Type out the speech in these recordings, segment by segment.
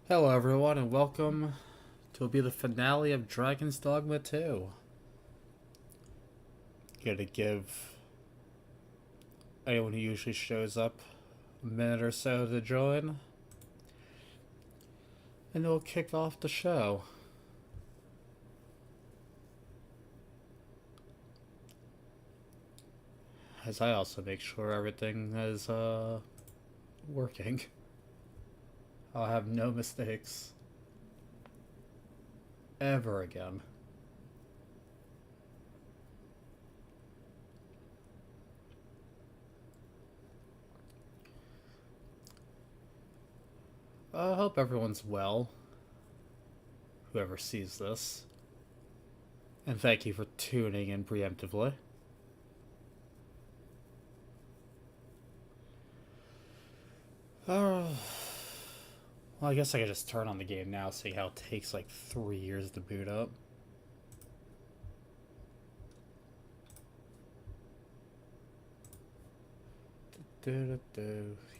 Hello everyone and welcome to be the finale of Dragon's Dogma 2. Gonna give anyone who usually shows up a minute or so to join, and we'll kick off the show. As I also make sure everything is working. I'll have no mistakes ever again. I hope everyone's well, whoever sees this. And thank you for tuning in preemptively. Well, I guess I could just turn on the game now, see how it takes like 3 years to boot up. Here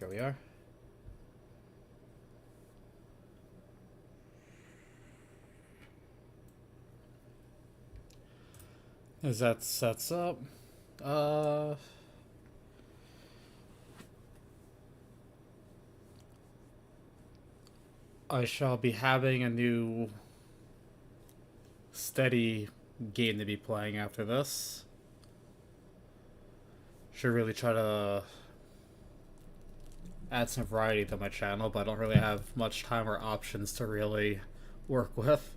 we are. As that sets up, I shall be having a new steady game to be playing after this. Should really try to add some variety to my channel, but I don't really have much time or options to really work with.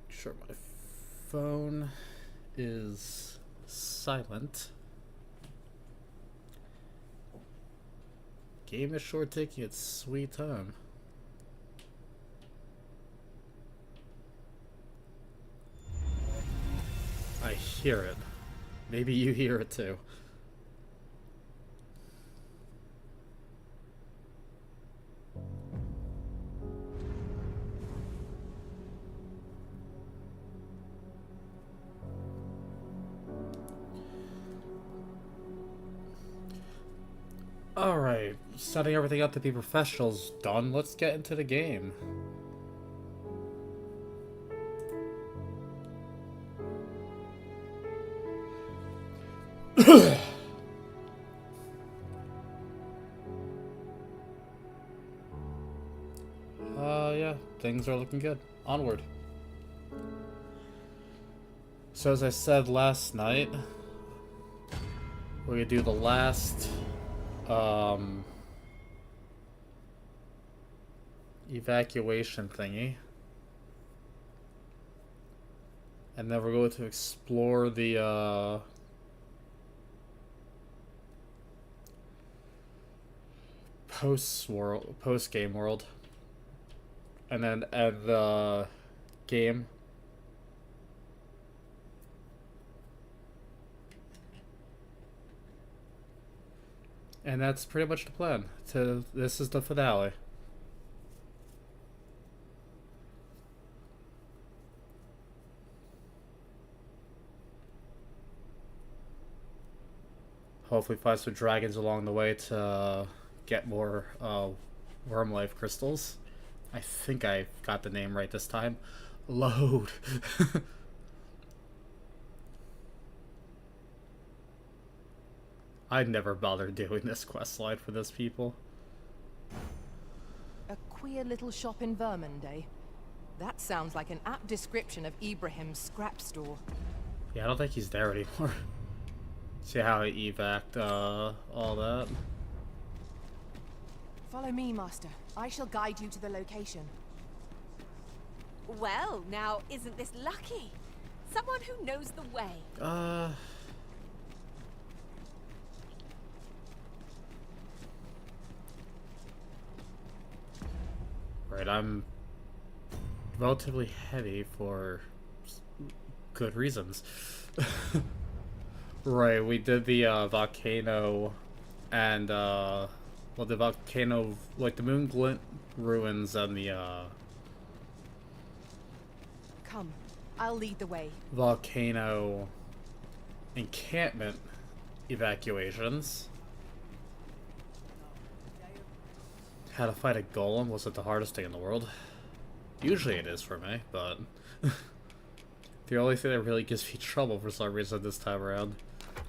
Sure, my phone is silent. Game is sure taking its sweet time. I hear it. Maybe you hear it too. Alright, setting everything up to be professionals done, let's get into the game. Yeah, things are looking good. Onward. So as I said last night, we're gonna do the last evacuation thingy, and then we're going to explore the post game world, and then end the game. And that's pretty much the plan. This is the finale. Hopefully find some dragons along the way to get more worm life crystals. I think I got the name right this time. Load. I'd never bother doing this quest line for this people. A queer little shop in Vermond, eh? That sounds like an apt description of Ibrahim's scrap store. Yeah, I don't think he's there anymore. See how he evac'd all that? Follow me, Master. I shall guide you to the location. Well, now, isn't this lucky? Someone who knows the way. Right, I'm relatively heavy for good reasons. Right, we did the volcano and well, the volcano, like the moon glint ruins and the Come, I'll lead the way. volcano encampment evacuations. How to fight a golem wasn't the hardest thing in the world. Usually it is for me, but the only thing that really gives me trouble for some reason this time around.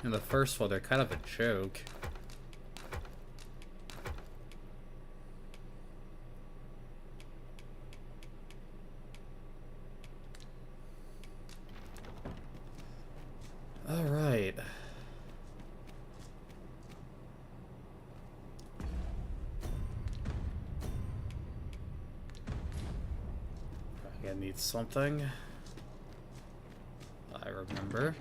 In the first one, they're kind of a joke. Alright. I need something. I remember.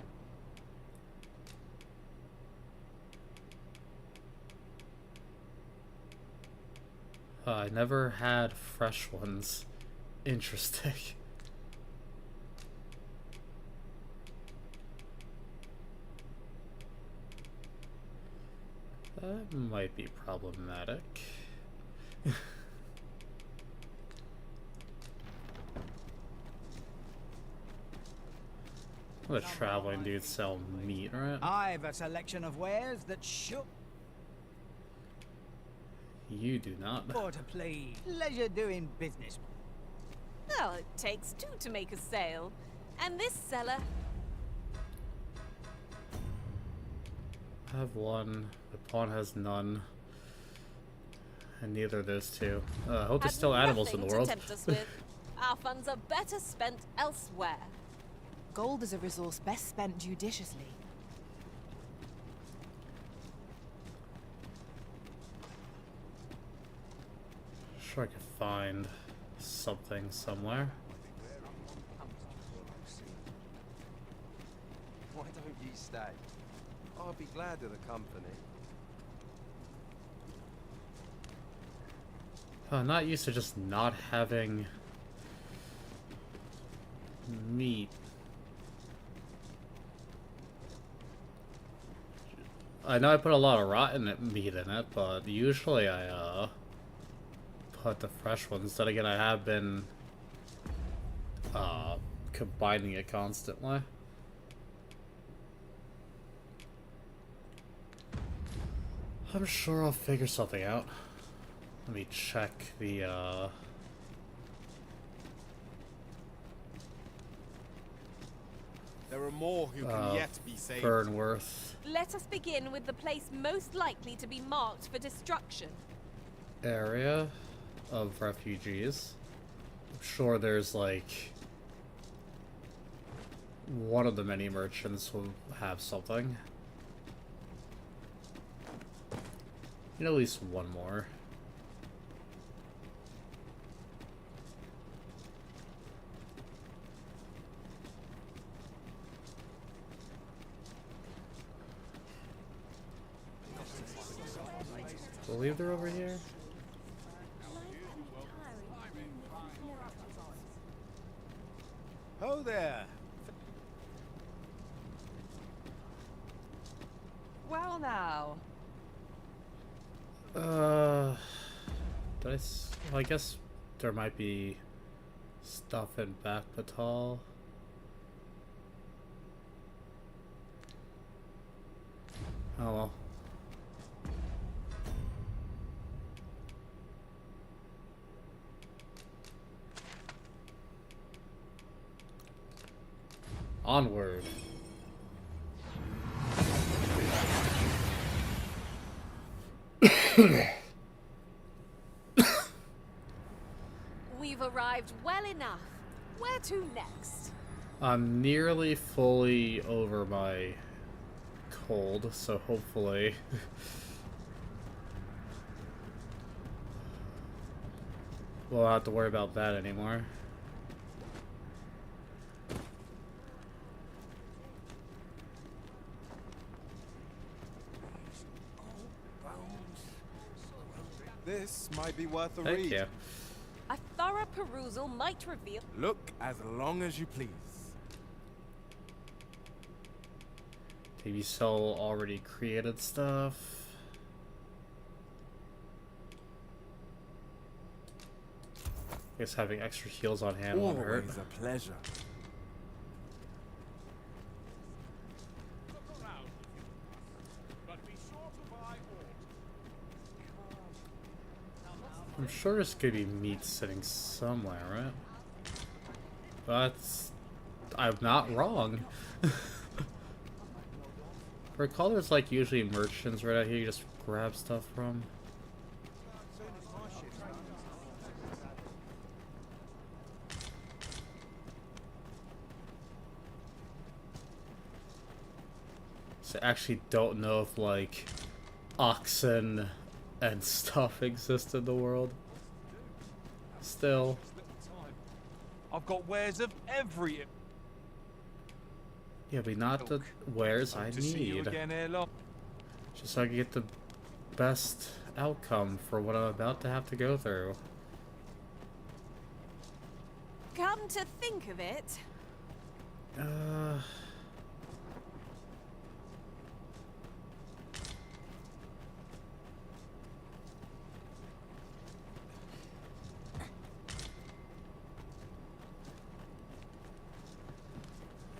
I never had fresh ones. Interesting. That might be problematic. Let a traveling dude sell meat, right? I've a selection of wares that should You do not. for to please. Leisure doing business. Well, it takes two to make a sale. And this seller... I have one. The pawn has none. And neither of those two. I hope there's had still animals in the nothing to world. tempt us with. Our funds are better spent elsewhere. Gold is a resource best spent judiciously. Sure, I could find something somewhere. Why don't ye stay? I'll be glad of the company. I'm not used to just not having meat. I know I put a lot of rotten meat in it, but usually I put the fresh ones. Then again, I have been combining it constantly. I'm sure I'll figure something out. Let me check the There are more who can yet be saved. Burnworth Let us begin with the place most likely to be marked for destruction. area of refugees. I'm sure there's like one of the many merchants will have something. You know, at least one more. I believe they're over here. Ho there! Well now. Well, I guess there might be stuff in Back Patal. Oh well. Onward. We've arrived well enough. Where to next? I'm nearly fully over my cold, so hopefully we'll not have to worry about that anymore. This might be worth a Thank read. you. A thorough perusal might reveal... Look as long as you please. Maybe sell already created stuff. I guess having extra heals on hand won't hurt. Always a pleasure. I'm sure there's gonna be meat sitting somewhere, right? That's... I'm not wrong. I recall there's like usually merchants right out here you just grab stuff from. So I actually don't know if like oxen and stuff exist in the world. Still. I've got wares of every. Yeah, but not the wares I To see you need. again ere long. Just so I can get the best outcome for what I'm about to have to go through. Come to think of it,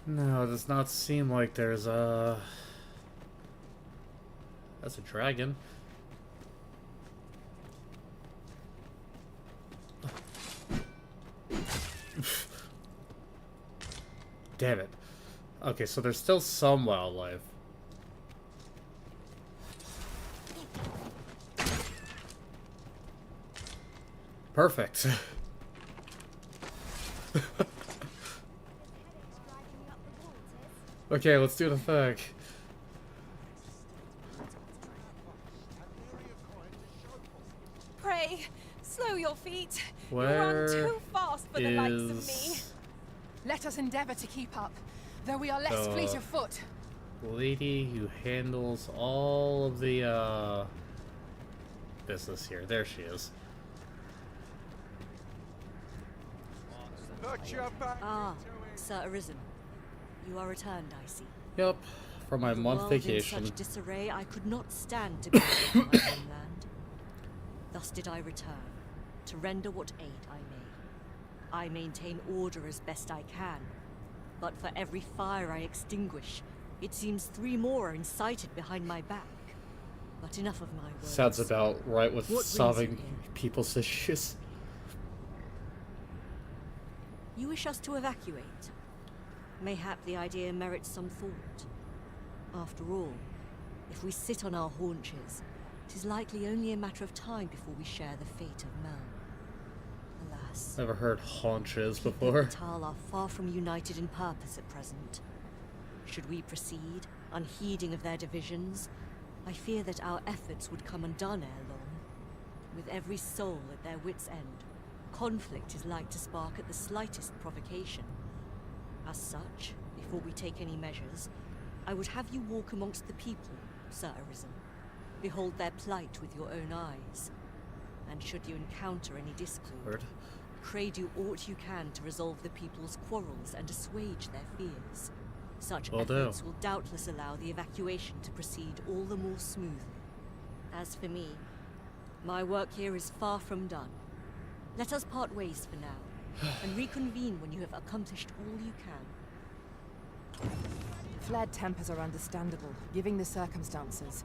No, it does not seem like there's a... That's a dragon. Damn it. Okay, so there's still some wildlife. Perfect. Okay, let's do the thing. pray, slow your feet. Where you run too fast for the likes of me. Let us endeavor to keep up, though we are less fleet of foot. Lady who handles all of the business here? There she is. Put your back Ah, into it. Sir Arisen. You are returned, I see. Yep, for my The month world vacation. in such disarray, I could not stand to be in my homeland. Thus did I return, to render what aid I may. I maintain order as best I can, but for every fire I extinguish, it seems 3 more are incited behind my back. But enough of my words. Sounds about right with What brings solving you here? people's issues. You wish us to evacuate? Mayhap the idea merits some thought. After all, if we sit on our haunches, it is likely only a matter of time before we share the fate of Meln. Alas, Never heard haunches people before. of Tal are far from united in purpose at present. Should we proceed, unheeding of their divisions, I fear that our efforts would come undone ere long. With every soul at their wits' end, conflict is like to spark at the slightest provocation. As such, before we take any measures, I would have you walk amongst the people, Sir Arisen. Behold their plight with your own eyes. And should you encounter any discord, Word. pray do aught you can to resolve the people's quarrels and assuage their fears. Such Will do. efforts will doubtless allow the evacuation to proceed all the more smoothly. As for me, my work here is far from done. Let us part ways for now, and reconvene when you have accomplished all you can. Flared tempers are understandable, given the circumstances.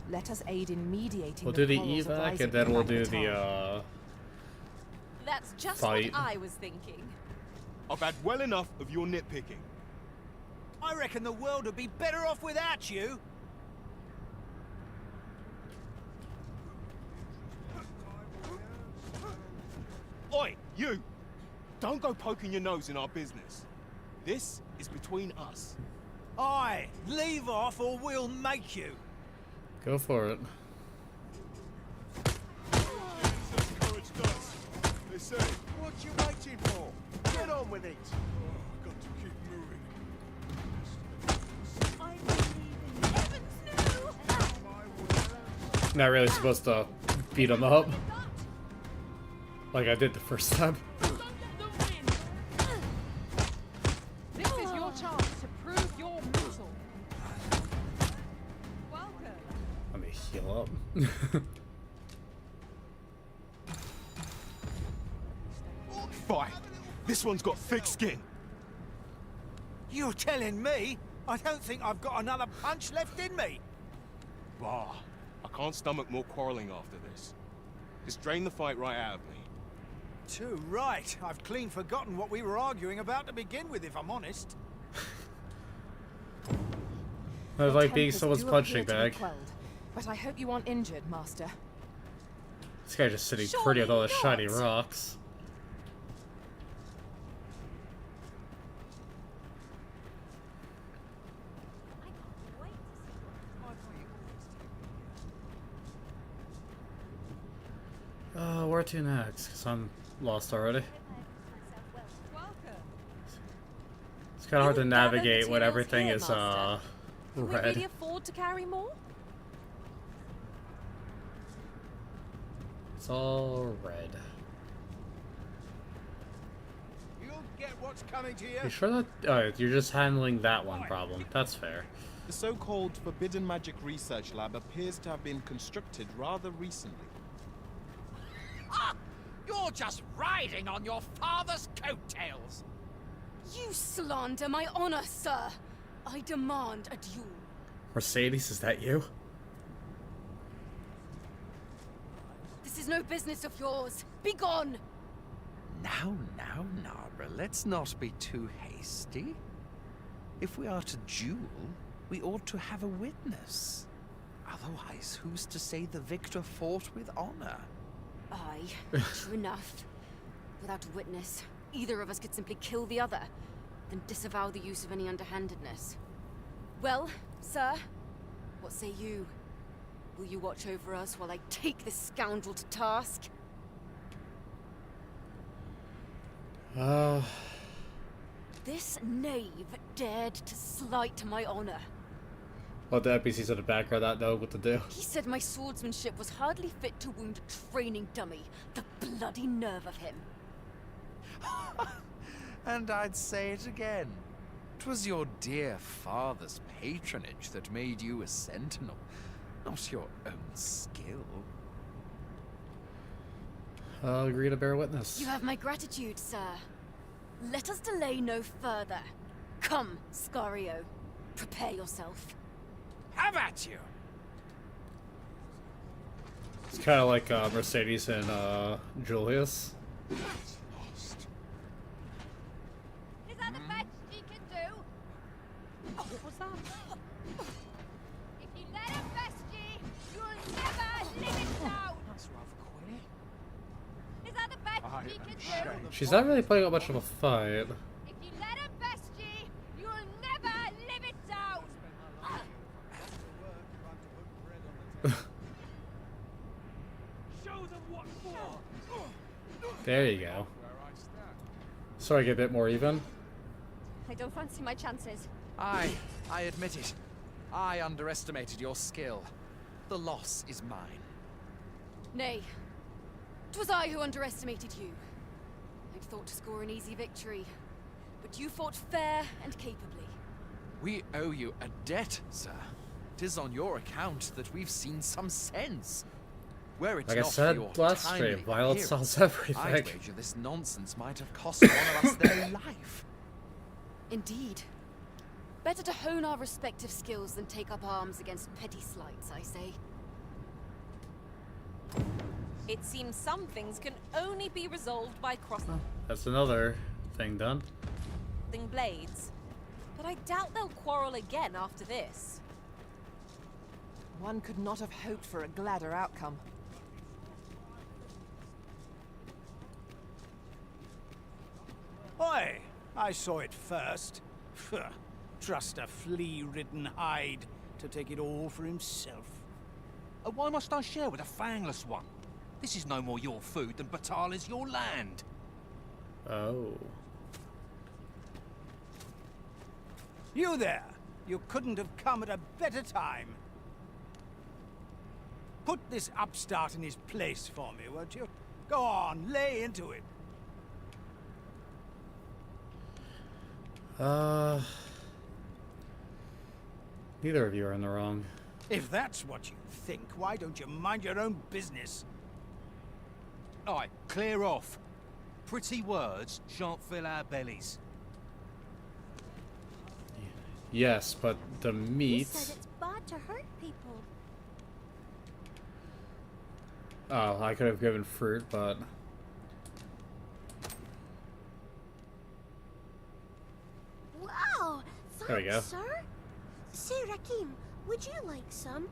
Let us aid in mediating We'll the do the quarrels evac arising and then from we'll do Magnetar. the That's just Fight. what I was thinking. I've had well enough of your nitpicking. I reckon the world would be better off without you. Oi, you! Don't go poking your nose in our business. This is between us. Aye, leave off or we'll make you. Go for it. Courage does. They say, what you waiting for? Get on with it. Oh, got to keep moving. Not really supposed to beat him up like I did the first time. This is your chance to prove your mettle. Welcome. Let me heal up. Fine. This one's got thick skin. You're telling me? I don't think I've got another punch left in me. Bah. I can't stomach more quarreling after this. It's drained the fight right out of me. Too right. I've clean forgotten what we were arguing about to begin with, if I'm honest. I was Your like being tempers someone's do punching appear to be bag. quelled, but I hope you aren't injured, Master. This guy just sitting Surely pretty with all the shiny not. rocks. I can't wait to see Where to next? Because I'm lost already. Welcome. It's kind of hard to You gathered navigate when materials everything here, is, Master. Can we red. really afford to carry more? It's all red. You'll get what's coming to you. You sure that... Oh, you're just handling that one problem. That's fair. The so-called Forbidden Magic Research Lab appears to have been constructed rather recently. Ah! You're just riding on your father's coattails! You slander my honor, sir. I demand a duel. Mercedes, is that you? This is no business of yours. Be gone. Now, Nara, let's not be too hasty. If we are to duel, we ought to have a witness. Otherwise, who's to say the victor fought with honor? Aye, true enough. Without a witness, either of us could simply kill the other, then disavow the use of any underhandedness. Well, sir, what say you? Will you watch over us while I take this scoundrel to task? This knave dared to slight my honor. Well, the NPCs in the background that know what to do. He said my swordsmanship was hardly fit to wound a training dummy. The bloody nerve of him. And I'd say it again. 'Twas your dear father's patronage that made you a sentinel, not your own skill. I'll agree to bear witness. You have my gratitude, sir. Let us delay no further. Come, Scario. Prepare yourself. Have at you! It's kind of like Mercedes and Julius. Is that the best she can do? Oh, what was that? If you let her best ye, you'll never live it down. That's rather queer. Is that the best she can do? She's not really putting up much of a fight. If you let her best ye, you'll never live it down. Show them what for! There you go. So I get a bit more even. I don't fancy my chances. I admit it. I underestimated your skill. The loss is mine. Nay, 'twas I who underestimated you. I'd thought to score an easy victory, but you fought fair and capably. We owe you a debt, sir. 'Tis on your account that we've seen some sense. Were it Like I not said for your last timely stream, violence appearance, solves everything. I'd wager this nonsense might have cost one of us their life. Indeed. Better to hone our respective skills than take up arms against petty slights, I say. It seems some things can only be resolved by crossing That's another thing done. blades. But I doubt they'll quarrel again after this. One could not have hoped for a gladder outcome. Oi! I saw it first. Pho, trust a flea-ridden hide to take it all for himself. Why must I share with a fangless one? This is no more your food than Batal is your land. Oh. You there! You couldn't have come at a better time. Put this upstart in his place for me, won't you? Go on, lay into it. Neither of you are in the wrong. If that's what you think, why don't you mind your own business? Aye, clear off. Pretty words shan't fill our bellies. Yes, but the He meat... said it's bad to hurt people. Oh, I could have given fruit, but... Wow! There we go. Thanks, sir. Say, Rakim, would you like some?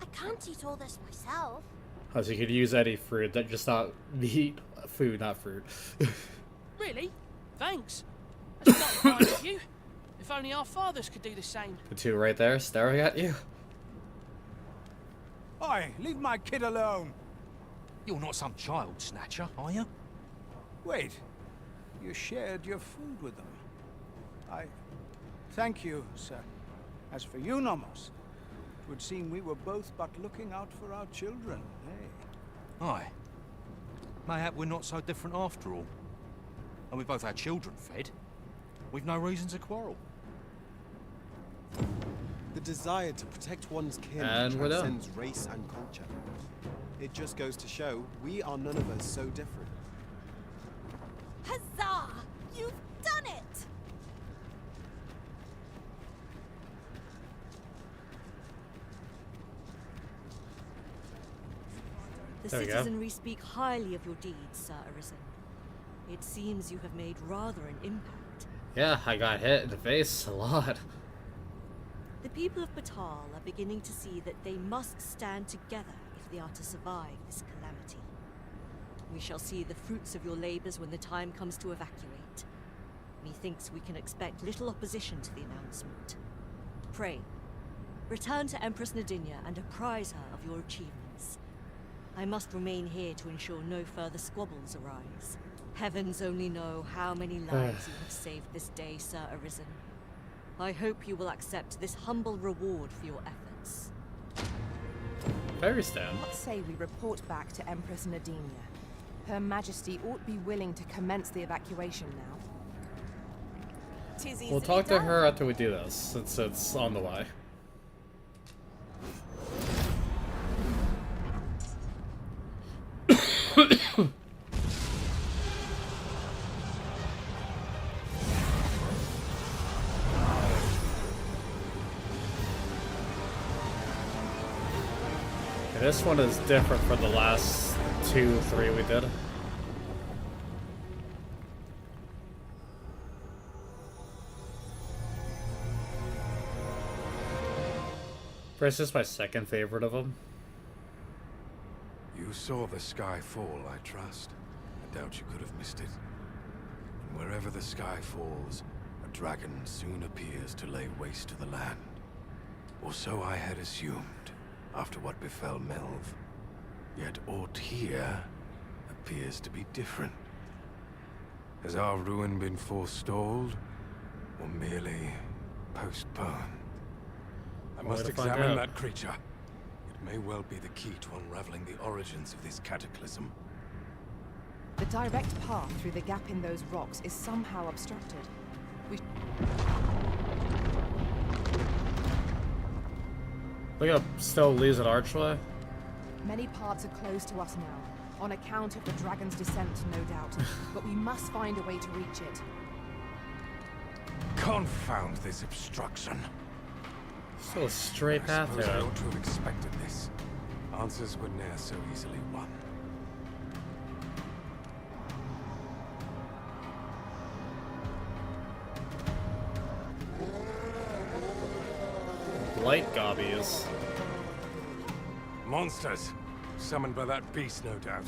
I can't eat all this myself. Oh, so you could use any fruit, that just not meat, food, not fruit. Really? Thanks. That's not kind of you. If only our fathers could do the same. The two right there, staring at you. Oi, leave my kid alone. You're not some child snatcher, are you? Wait, you shared your food with them. Thank you, sir. As for you, Nomos, it would seem we were both but looking out for our children, eh? Aye. Mayhap we're not so different after all. And we both had children fed. We've no reason to quarrel. The desire to protect one's kin And we're done. transcends race and culture. It just goes to show we are none of us so different. Huzzah! You've done it! The There we go. citizenry speak highly of your deeds, Sir Arisen. It seems you have made rather an impact. Yeah, I got hit in the face a lot. The people of Batal are beginning to see that they must stand together if they are to survive this calamity. We shall see the fruits of your labors when the time comes to evacuate. Methinks we can expect little opposition to the announcement. Pray, return to Empress Nadinia and apprise her of your achievements. I must remain here to ensure no further squabbles arise. Heavens only know how many lives you have saved this day, Sir Arisen. I hope you will accept this humble reward for your efforts. Fairy stand. What say we report back to Empress Nadinia? Her Majesty ought be willing to commence the evacuation now. 'Tis We'll easily talk to done. her after we do this, since it's on the way. This one is different from the last 2, 3 we did. This is my second favorite of them. You saw the sky fall, I trust. I doubt you could have missed it. And wherever the sky falls, a dragon soon appears to lay waste to the land. Or so I had assumed, after what befell Melv. Yet aught here appears to be different. Has our ruin been forestalled, or merely postponed? I must to find examine out. that creature. It may well be the key to unraveling the origins of this cataclysm. The direct path through the gap in those rocks is somehow obstructed. Look up, still leaves an archway. Many parts are closed to us now, on account of the dragon's descent, no doubt. But we must find a way to reach it. Confound this obstruction. Still a straight I path suppose I here. ought to have expected this. Answers were ne'er so easily won. Light gobbies. Monsters! Summoned by that beast, no doubt.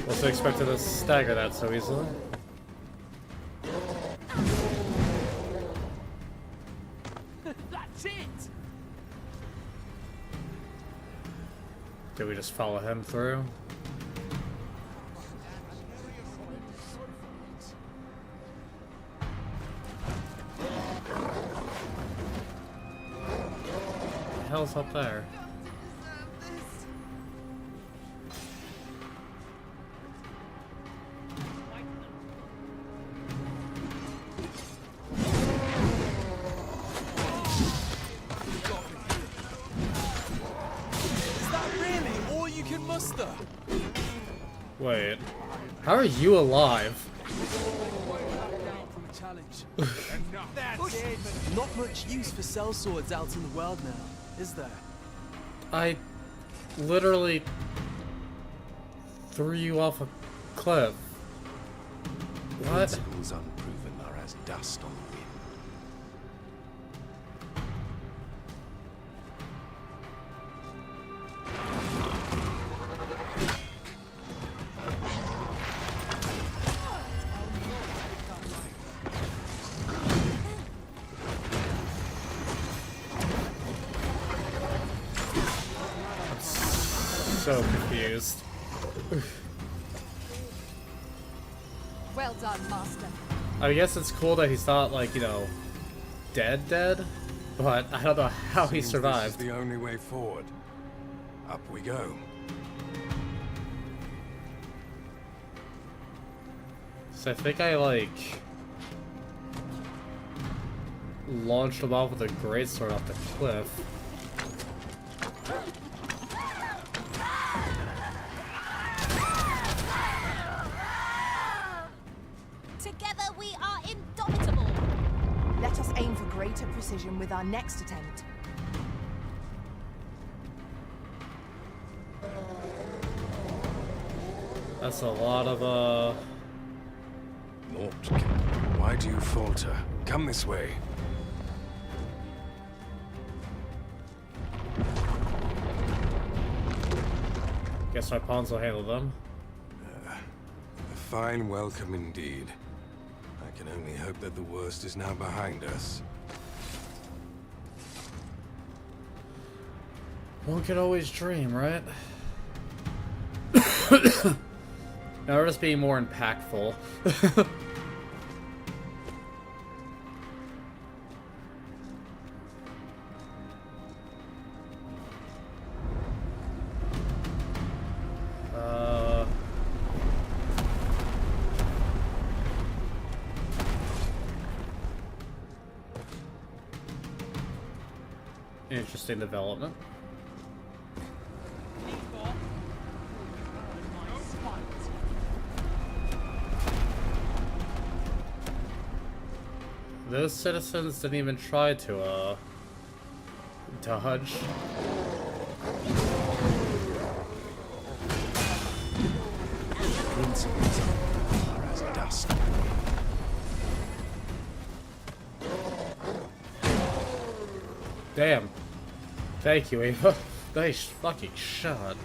Wasn't expected to stagger that so easily. That's it! Did we just follow him through? What the hell's up there? Is that really all you can muster? Wait, how are you alive? challenge. That's it. Not much use for sellswords out in the world now, is there? I literally threw you off a cliff. What? Principles unproven are as dust on the wind. So confused. Well done, Master. I guess it's cool that he's not, like, you know, dead, but I don't know how he survived. This is the only way forward. Up we go. So I think I, like, launched him off with a greatsword off the cliff. Together we are indomitable. Let us aim for greater precision with our next attempt. That's a lot of, Mort, why do you falter? Come this way. Guess my pawns will handle them. A fine welcome indeed. I can only hope that the worst is now behind us. One can always dream, right? Now we're just being more impactful. Interesting development. Those citizens didn't even try to, dodge. Principles are as dust. Damn. Thank you, Ava. Nice fucking shot.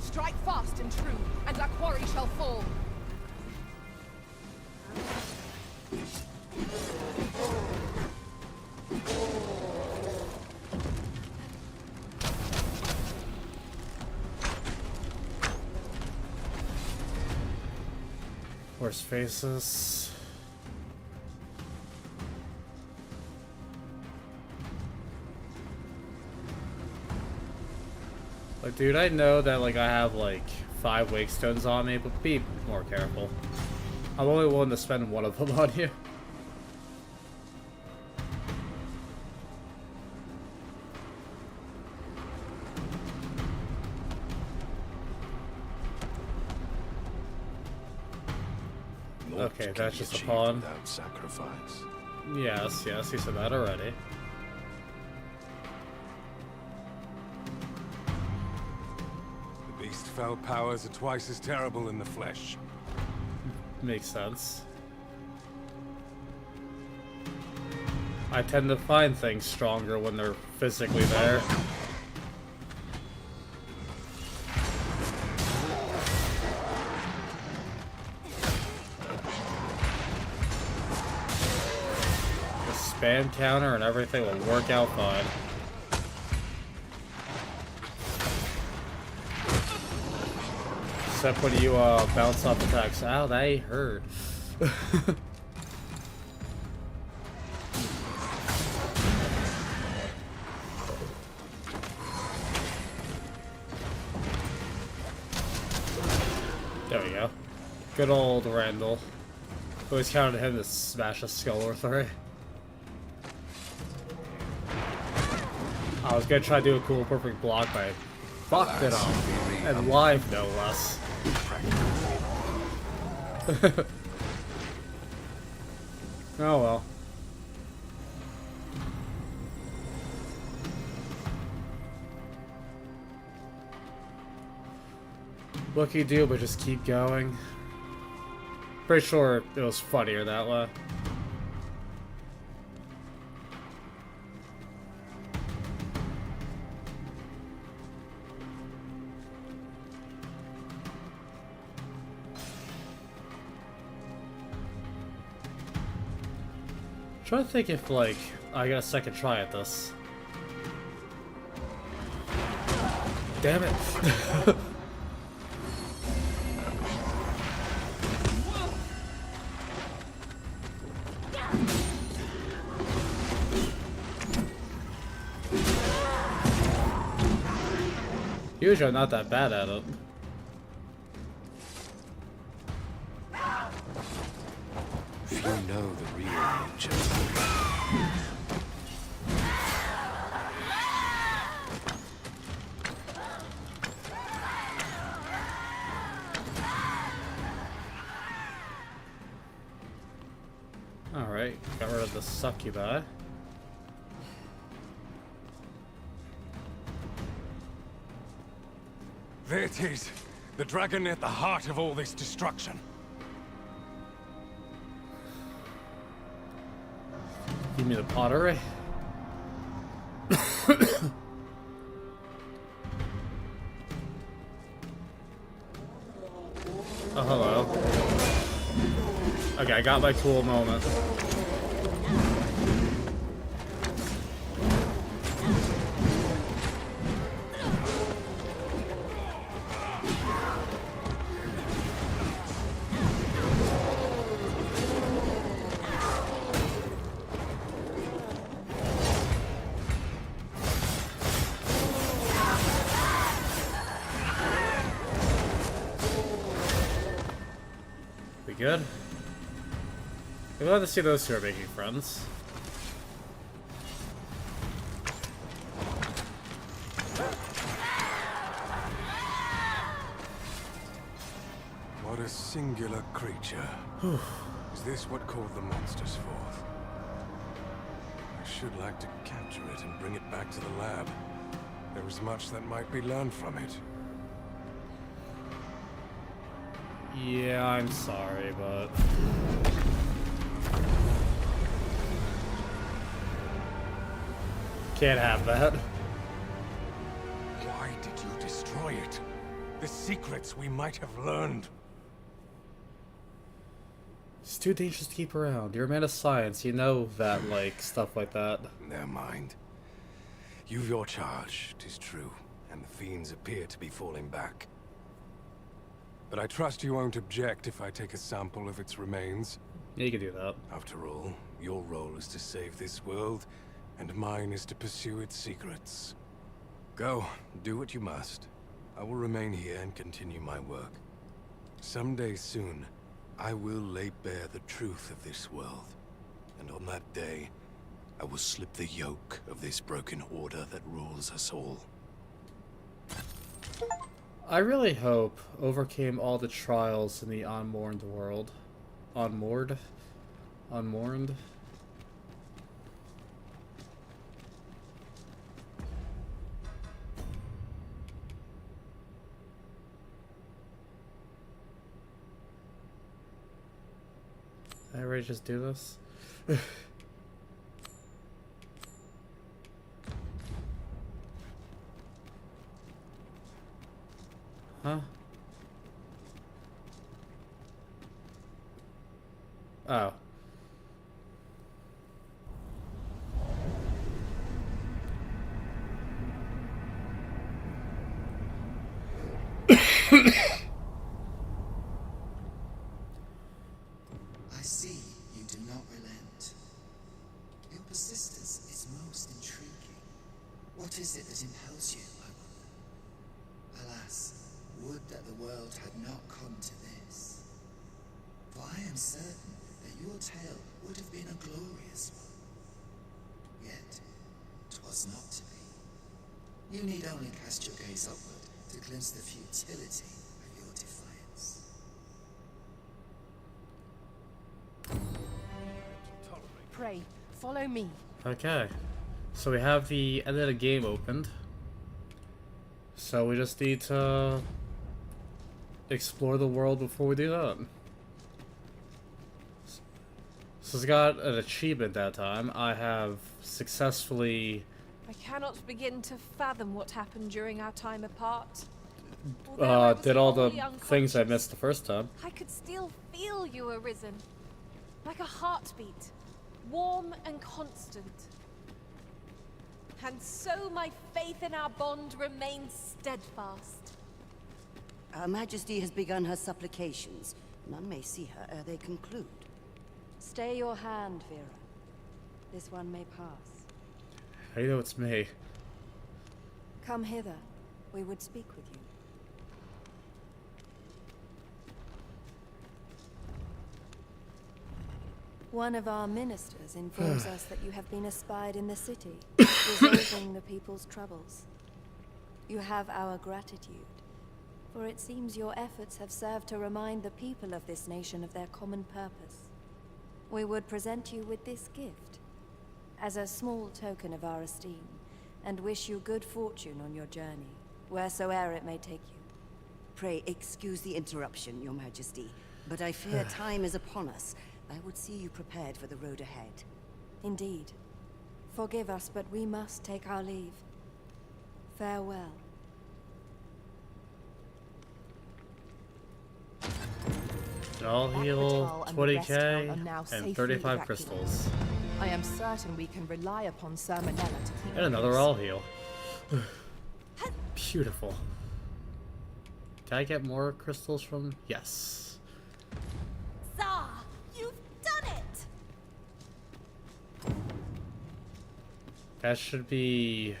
Strike fast and true, and our quarry shall fall. Worst faces. Like, dude, I know that, like, I have, like, 5 wake stones on me, but be more careful. I'm only willing to spend one of them on you. Okay, that's just a pawn. Without sacrifice. Yes, yes, he said that already. The beast fell powers are twice as terrible in the flesh. Makes sense. I tend to find things stronger when they're physically there. The spam counter and everything will work out fine. Except when you bounce off attacks. Ow, they hurt. There we go. Good old Randall. Always counted him to smash a skull or three. I was gonna try to do a cool perfect block, but I fucked it up. And live, no less. Oh well. What can you do but just keep going? Pretty sure it was funnier that way. Trying to think if, like, I got a second try at this. Damn it. Usually I'm not that bad at it. Few know the real nature. Alright, got rid of the succubi. There it is. The dragon at the heart of all this destruction. Give me the pottery. Oh, hello. Okay, I got my cool moment. We good? I'm glad to see those two are making friends. What a singular creature. Is this what called the monsters forth? I should like to capture it and bring it back to the lab. There is much that might be learned from it. Yeah, I'm sorry, but... Can't have that. Why did you destroy it? The secrets we might have learned. It's too dangerous to keep around. You're a man of science. You know that, like, stuff like that. Never mind. You've your charge, 'tis true, and the fiends appear to be falling back. But I trust you won't object if I take a sample of its remains. Yeah, you can do that. After all, your role is to save this world, and mine is to pursue its secrets. Go, do what you must. I will remain here and continue my work. Someday soon, I will lay bare the truth of this world. And on that day, I will slip the yoke of this broken order that rules us all. I really hope overcame all the trials in the unmourned world. Unmourned? Unmourned? Did I already just do this? Huh? Oh. I see you do not relent. Your persistence is most intriguing. What is it that impels you, I wonder? Alas, would that the world had not come to this. For I am certain that your tale would have been a glorious one. Yet, 'twas not to be. You need only cast your gaze upward to glimpse the futility of your defiance. way. Follow me. Okay. So we have the end of the game opened. So we just need to explore the world before we do that. So it's got an achievement that time. I have successfully... I cannot begin to fathom what happened during our time apart. Although I was did all the wholly things I unconscious, missed the first time. I could still feel you arisen. Like a heartbeat. Warm and constant. And so my faith in our bond remains steadfast. Our Majesty has begun her supplications. None may see her ere they conclude. Stay your hand, Vera. This one may pass. How do you know it's me? Come hither. We would speak with you. One of our ministers informs us that you have been espied in the city, resolving the people's troubles. You have our gratitude, for it seems your efforts have served to remind the people of this nation of their common purpose. We would present you with this gift, as a small token of our esteem, and wish you good fortune on your journey, wheresoe'er it may take you. Pray excuse the interruption, Your Majesty, but I fear time is upon us. I would see you prepared for the road ahead. Indeed. Forgive us, but we must take our leave. Farewell. I'll heal Akbatal and the rest 20k are now and safely 35 evacuated. crystals. I am certain we can rely upon Sir Manella to keep And another peace. all heal. Beautiful. Can I get more crystals from? Yes. Tsar, you've done it! That should be...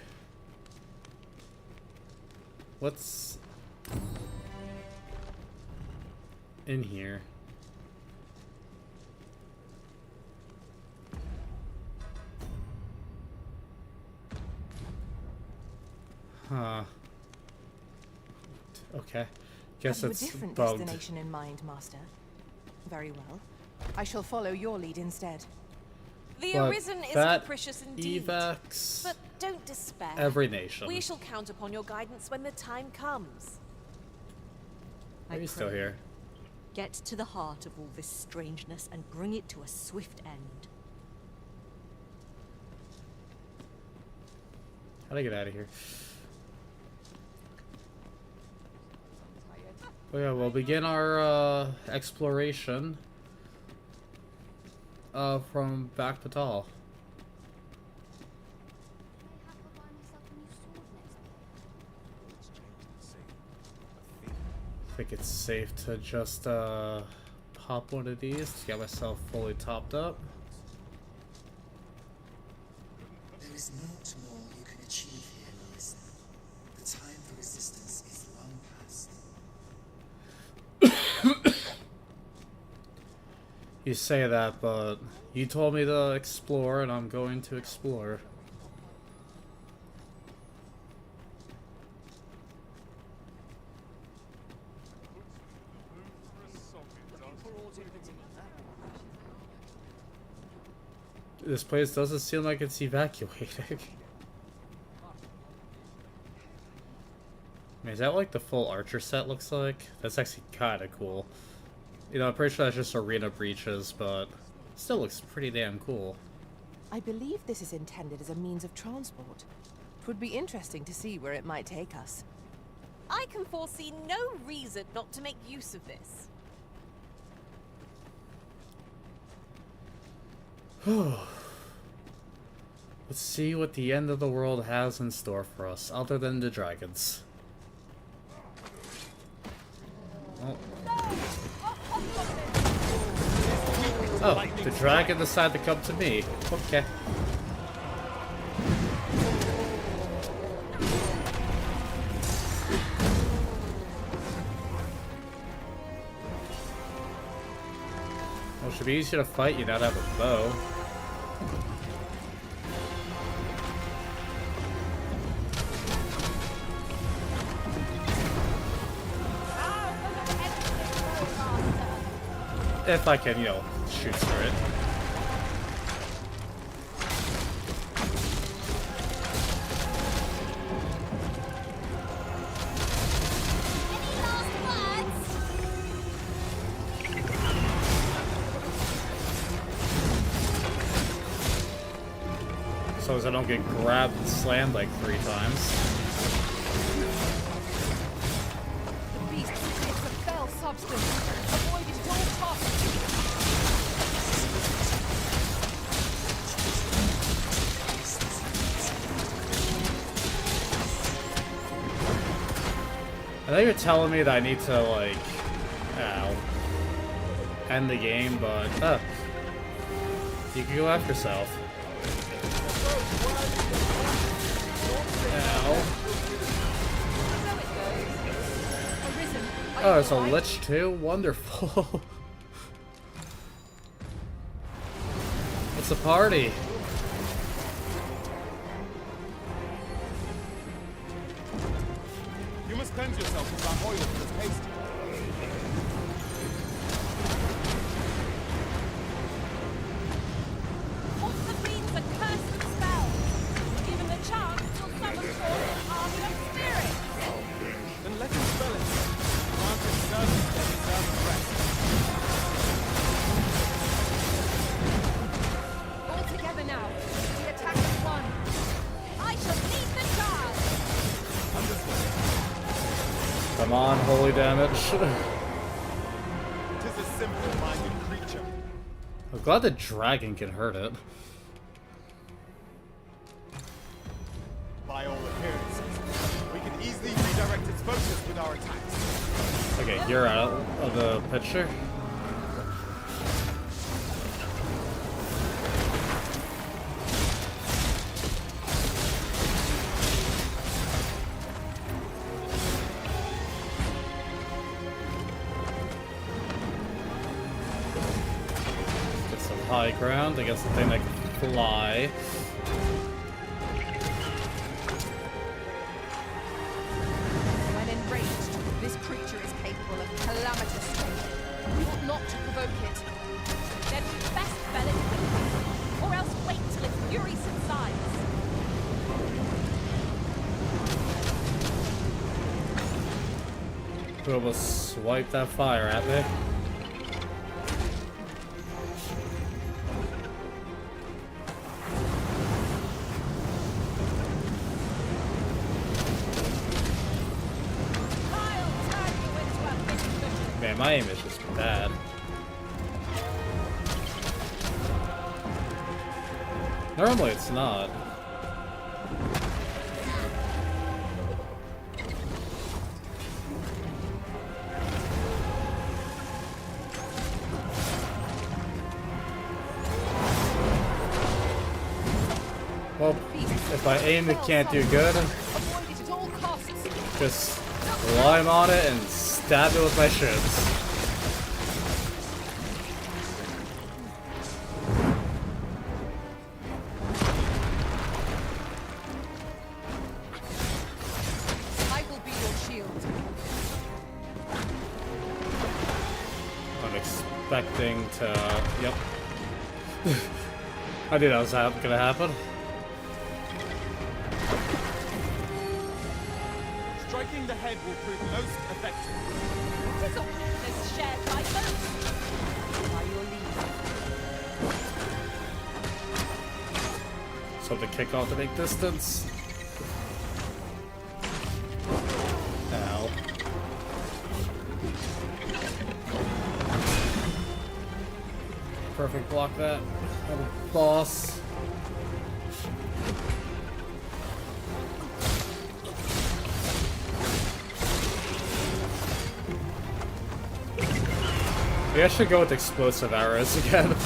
What's in here? Huh. Okay. Guess Have you a it's different bugged. destination in mind, Master? Very well. I shall follow your lead instead. The But Arisen is that capricious indeed. evacs But don't despair. every nation. We shall count upon your guidance when the time comes. Are you still here? Get to the heart of all this strangeness and bring it to a swift end. How do I get out of here? Oh yeah, we'll begin our exploration from back Patal. I think it's safe to just pop one of these to get myself fully topped up. There is naught more you can achieve here, Larissa. The time for resistance is long past. You say that, but you told me to explore, and I'm going to explore. This place doesn't seem like it's evacuating. I mean, is that like the full archer set looks like? That's actually kind of cool. You know, I'm pretty sure that's just arena breaches, but still looks pretty damn cool. I believe this is intended as a means of transport. It would be interesting to see where it might take us. I can foresee no reason not to make use of this. Let's see what the end of the world has in store for us, other than the dragons. Oh, the dragon decided to come to me. Okay. Well, it should be easier to fight you now to have a bow. If I can, you know, shoot through it. So as I don't get grabbed and slammed like 3 times. The beast creates a fell substance. Avoid it at all costs. I know you're telling me that I need to, like, end the game, but, you can go after yourself. Oh, there's a lich too? Wonderful. It's a party. You must cleanse yourself with that oil that's pasty. What's the means a cursed spell? Given the chance, you'll summon forth an army of spirits. Then let him spell it. Grant his servants their deserved rest. All together now. The attack is won. I shall lead the charge. Come on, holy damage. Tis a simple-minded creature. I'm glad the dragon can hurt it. By all appearances, we can easily redirect its focus with our attacks. Okay, you're out of the picture. Get some high ground against the thing that can fly. When enraged, this creature is capable of calamitous strength. We ought not to provoke it. Then we best spell it quickly, or else wait till its fury subsides. Who almost swiped that fire at me? Man, my aim is just bad. Normally it's not. Well, if I aim it can't do good, Avoid it at all costs. just climb on it and stab it with my shins. I will be your shield. I'm expecting to... Yep. I knew that was gonna happen. Striking the head will prove most effective. Tis a weakness shared by both. By your leave. So to kick off to make distance. Ow. Perfect block that. I'm a boss. Maybe I should go with explosive arrows again.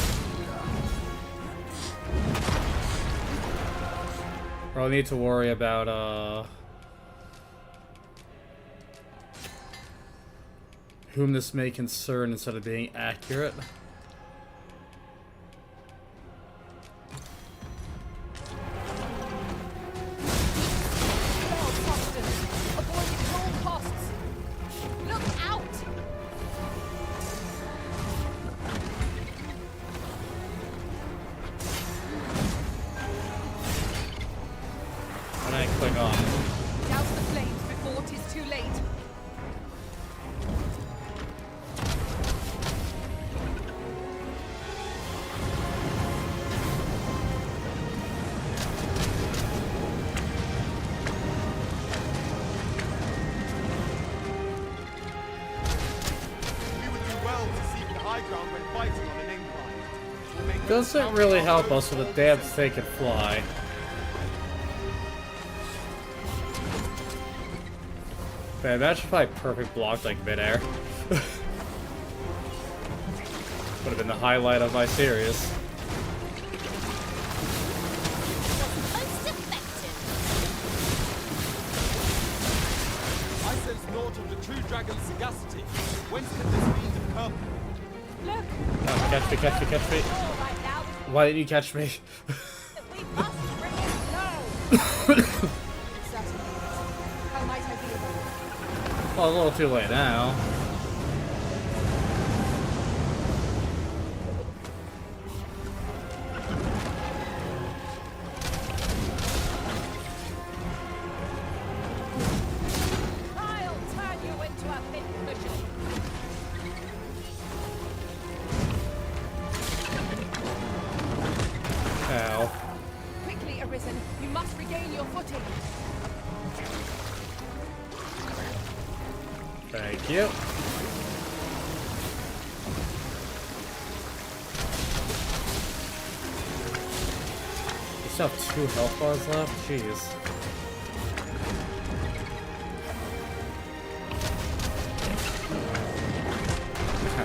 Or I'll need to worry about, whom this may concern instead of being accurate. Fell substance. Avoid it at all costs. Look out! When I click on. Douse the flames before it is too late. well to seek the high ground when fighting on an incline. We'll make Doesn't really help us with the damn thing can fly. Man, imagine if I perfect blocked like midair. Would have been the highlight of my series. I sense naught of the true dragon's sagacity. Whence can this fiend have come? Look! Oh, catch me, catch me, catch me. Why didn't you catch me? How might I be of help? Well, a little too late now. I'll turn you into a big machine. Ow. Quickly, Arisen. You must regain your footing. Thank you. You still have 2 health bars left? Jeez.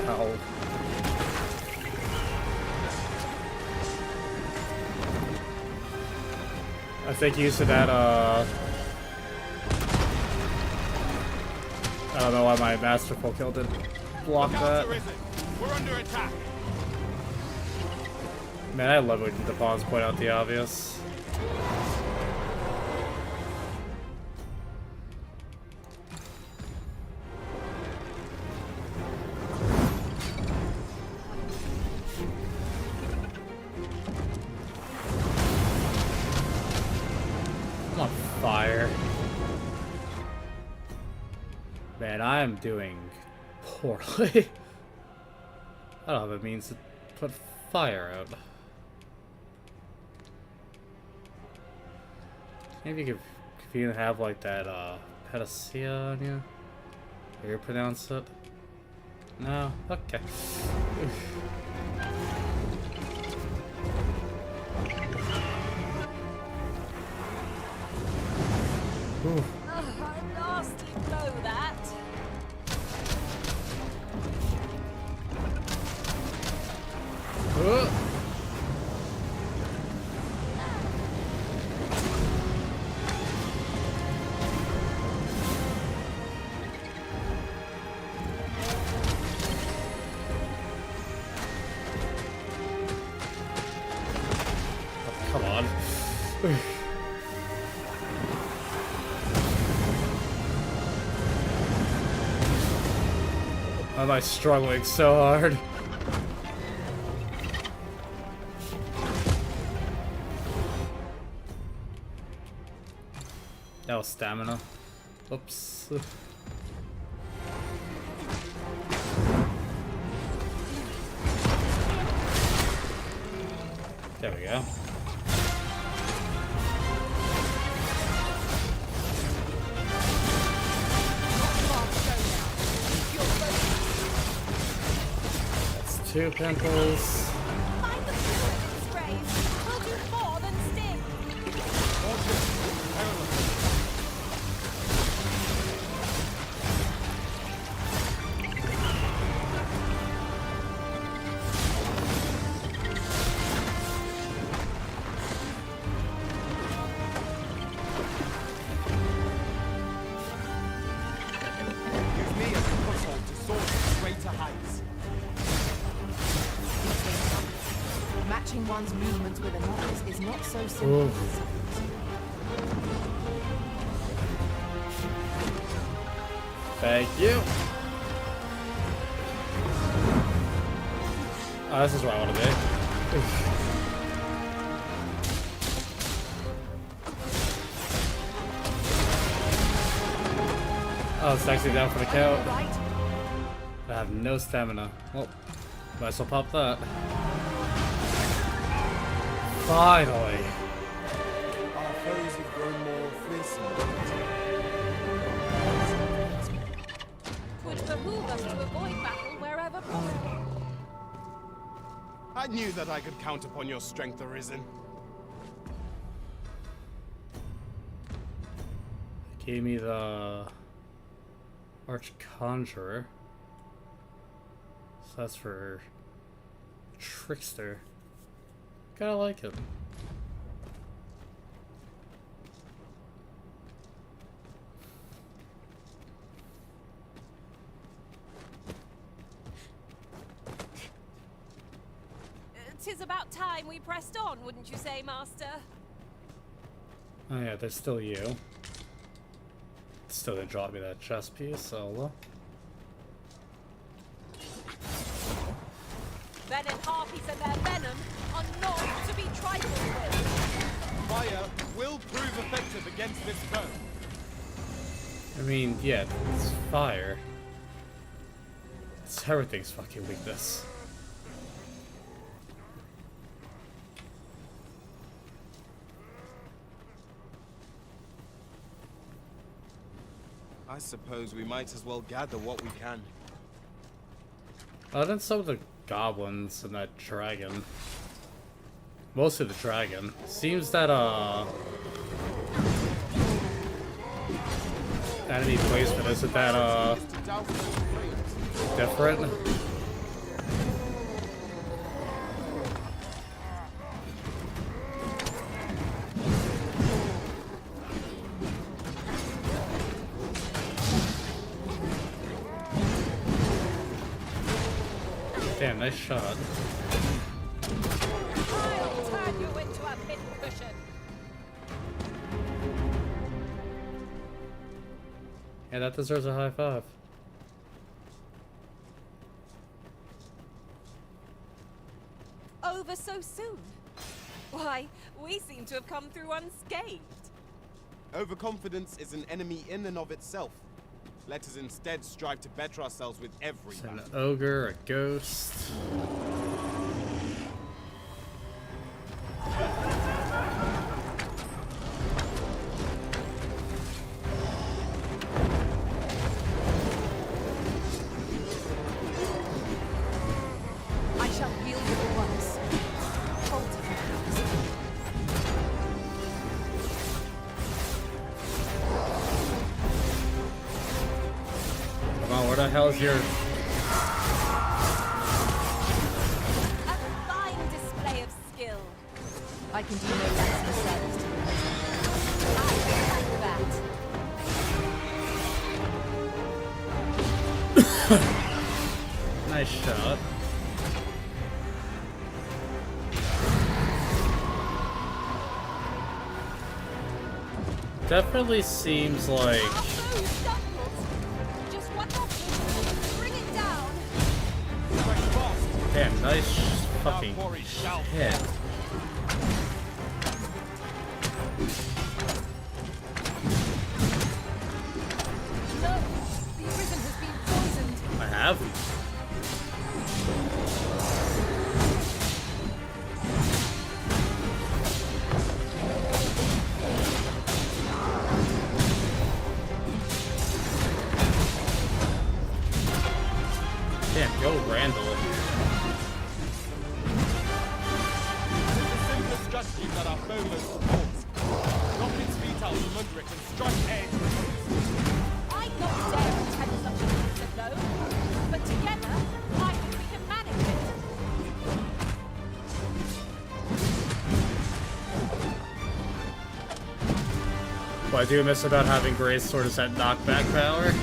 Ow. I think use of that, I don't know why my masterful kill didn't block that. We're under attack. Man, I love when the pawns point out the obvious. I'm on fire. Man, I am doing poorly. I don't know if it means to put fire out. Maybe you could even have like that panacea on you. How you pronounce it? No? Okay. Ooh. A nasty blow, that. Come on. Why am I struggling so hard? That was stamina. Oops. There we go. That's 2 pimples. Find the fluid sprays. Will do more than sting. Use me as a foothold to soar to greater heights. Matching one's movements with another's is not so simple. Ooh. Thank you. Oh, this is where I want to be. Oh, it's actually down for the count. I have no stamina. Well, might as well pop that. Finally. Our foes have grown more fearsome. Would behoove us to avoid battle wherever possible. I knew that I could count upon your strength, Arisen. Gave me the Archconjurer. So that's for Trickster. Kinda like it. "'Tis about time we pressed on, wouldn't you say, Master?" Oh yeah, there's still you. Still didn't drop me that chest piece, so... Venom harpies and their venom are not to be trifled with. Fire will prove effective against this foe. I mean, yeah, it's fire. It's everything's fucking weakness. I suppose we might as well gather what we can. Other than some of the goblins and that dragon. Mostly the dragon. Seems that, enemy placement isn't that, different. Damn, nice shot. I'll turn you into a pincushion. Yeah, that deserves a high five. Over so soon? Why, we seem to have come through unscathed. Overconfidence is an enemy in and of itself. Let us instead strive to better ourselves with every It's an battle. ogre, a ghost. I shall yield at once. Come on, where the hell is your... A fine display of skill. I can do no less than service to you. I like that. Nice shot. Definitely seems like... Just one more push. Bring it down. Damn, nice fucking hit. No, the Arisen has been poisoned. I have. Damn, go Randall. The simplest strategy that our foe most supports. Knock its feet out from under it and strike edge. I'd not dare attempt such a massive blow, but together, I think we can manage it. What I do miss about having Gray's Sword is that knockback power.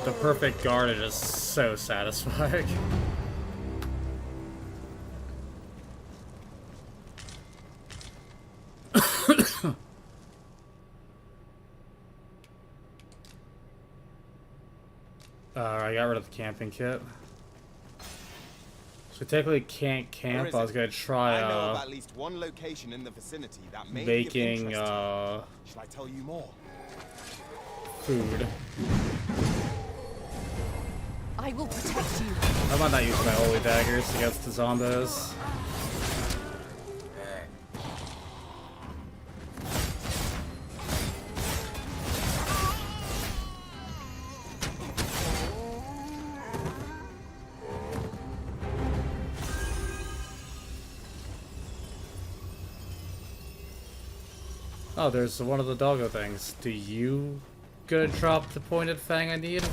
The perfect guard is just so satisfying. I got rid of the camping kit. So technically can't camp. I was gonna try I know of at least one location in the vicinity that may making be of interest to you. Shall I tell you more? Food. I will protect you. I might not use my holy daggers against the zombos. Oh, there's one of the doggo things. Do you gonna drop the pointed fang I need?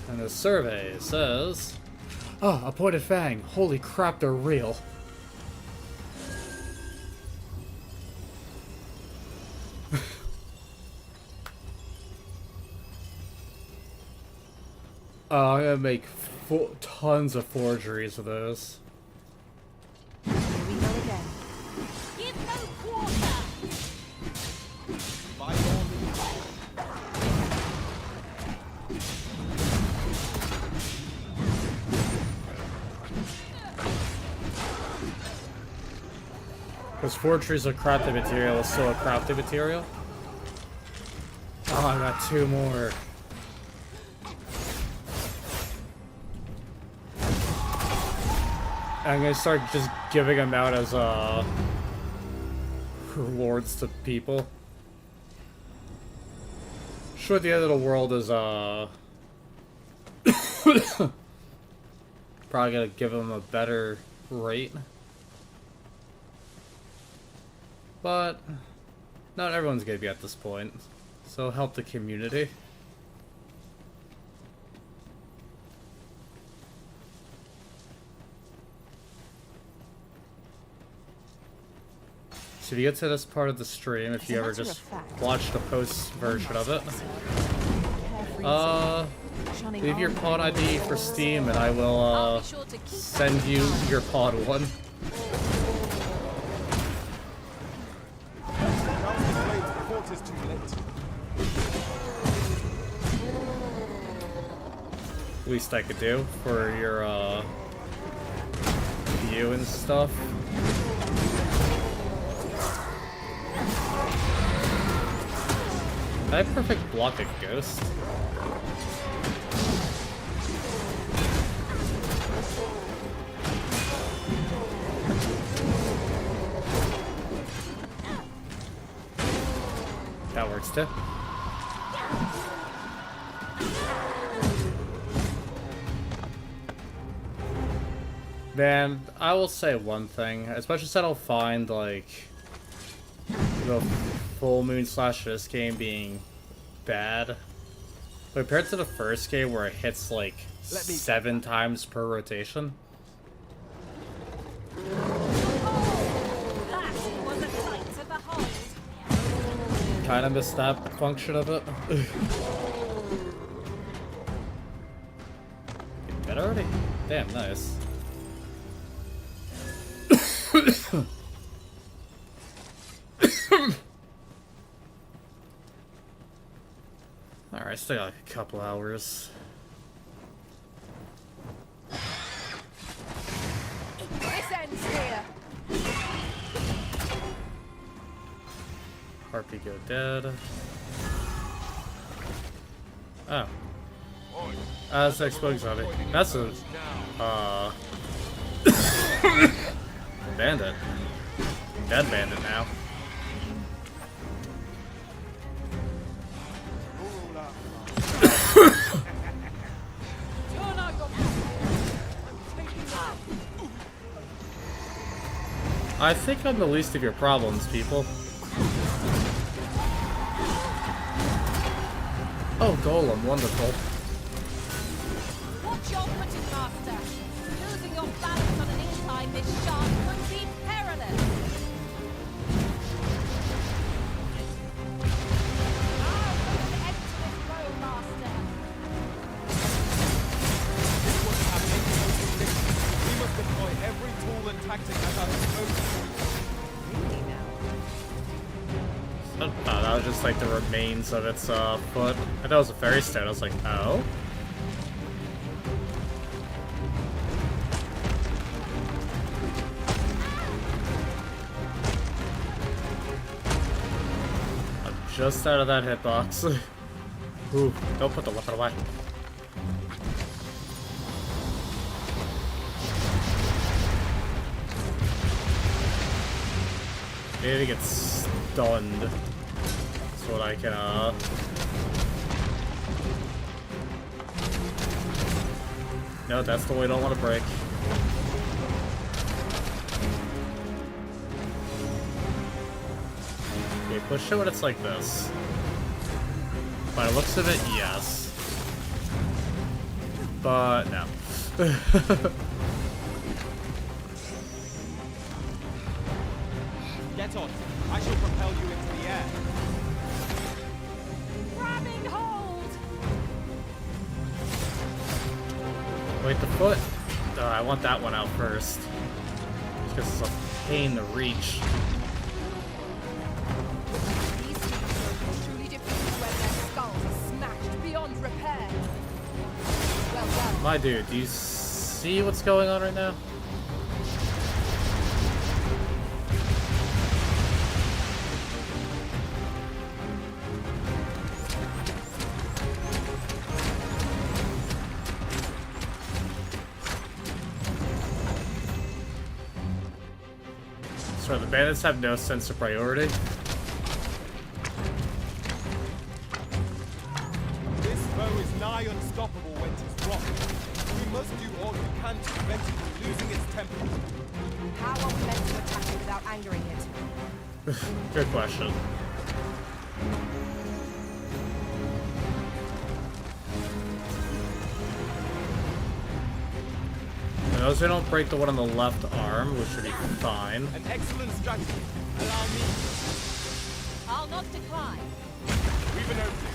And the survey says... Oh, a pointed fang. Holy crap, they're real. I'm gonna make tons of forgeries of those. Here we go again. Give no quarter! By all means. Because forgeries of crafting material is still a crafting material. Oh, I got 2 more. I'm gonna start just giving them out as rewards to people. Sure, the end of the world is probably gonna give them a better rate. But not everyone's gonna be at this point, so help the community. So if you get to this part of the stream, if you ever just watch the post version of it, leave your pod ID for Steam and I will send you your pod 1. Least I could do for your view and stuff. I have perfect block a ghost. That works too. Man, I will say one thing, especially since I don't find like the full moon slash this game being bad. But compared to the first game where it hits like 7 times per rotation. Kind of missed that function of it. Getting better already? Damn, nice. Alright, still got like a couple hours. This ends here. Harpy go dead. Oh. That's the exploding zombie. That's a bandit. Dead bandit now. I think I'm the least of your problems, people. Oh, Golem, wonderful. Watch your footing, Master. Losing your balance on an incline this sharp could be perilous. Now, put an end to this road, Master. What's happening? We must deploy every tool and tactic at our disposal. Oh, that was just like the remains of its foot. I thought it was a fairy stone. I was like, oh? I'm just out of that hitbox. Ooh, don't put the weapon away. Maybe get stunned. So that I can, No, that's the way I don't want to break. Okay, push it when it's like this. By the looks of it, yes. But, no. Get on. I shall propel you into the air. Grabbing hold! Wait, the foot? I want that one out first. Because it's a pain to reach. These things are truly defeated when their skulls are smashed beyond repair. Well done. My dude, do you see what's going on right now? So the bandits have no sense of priority. This foe is nigh unstoppable when 'tis rocked. We must do all we can to prevent it from losing its temper. How are we meant to attack it without angering it? Good question. And those who don't break the one on the left arm, which should be fine. An excellent strategy. Allow me. I'll not decline. We've an opening.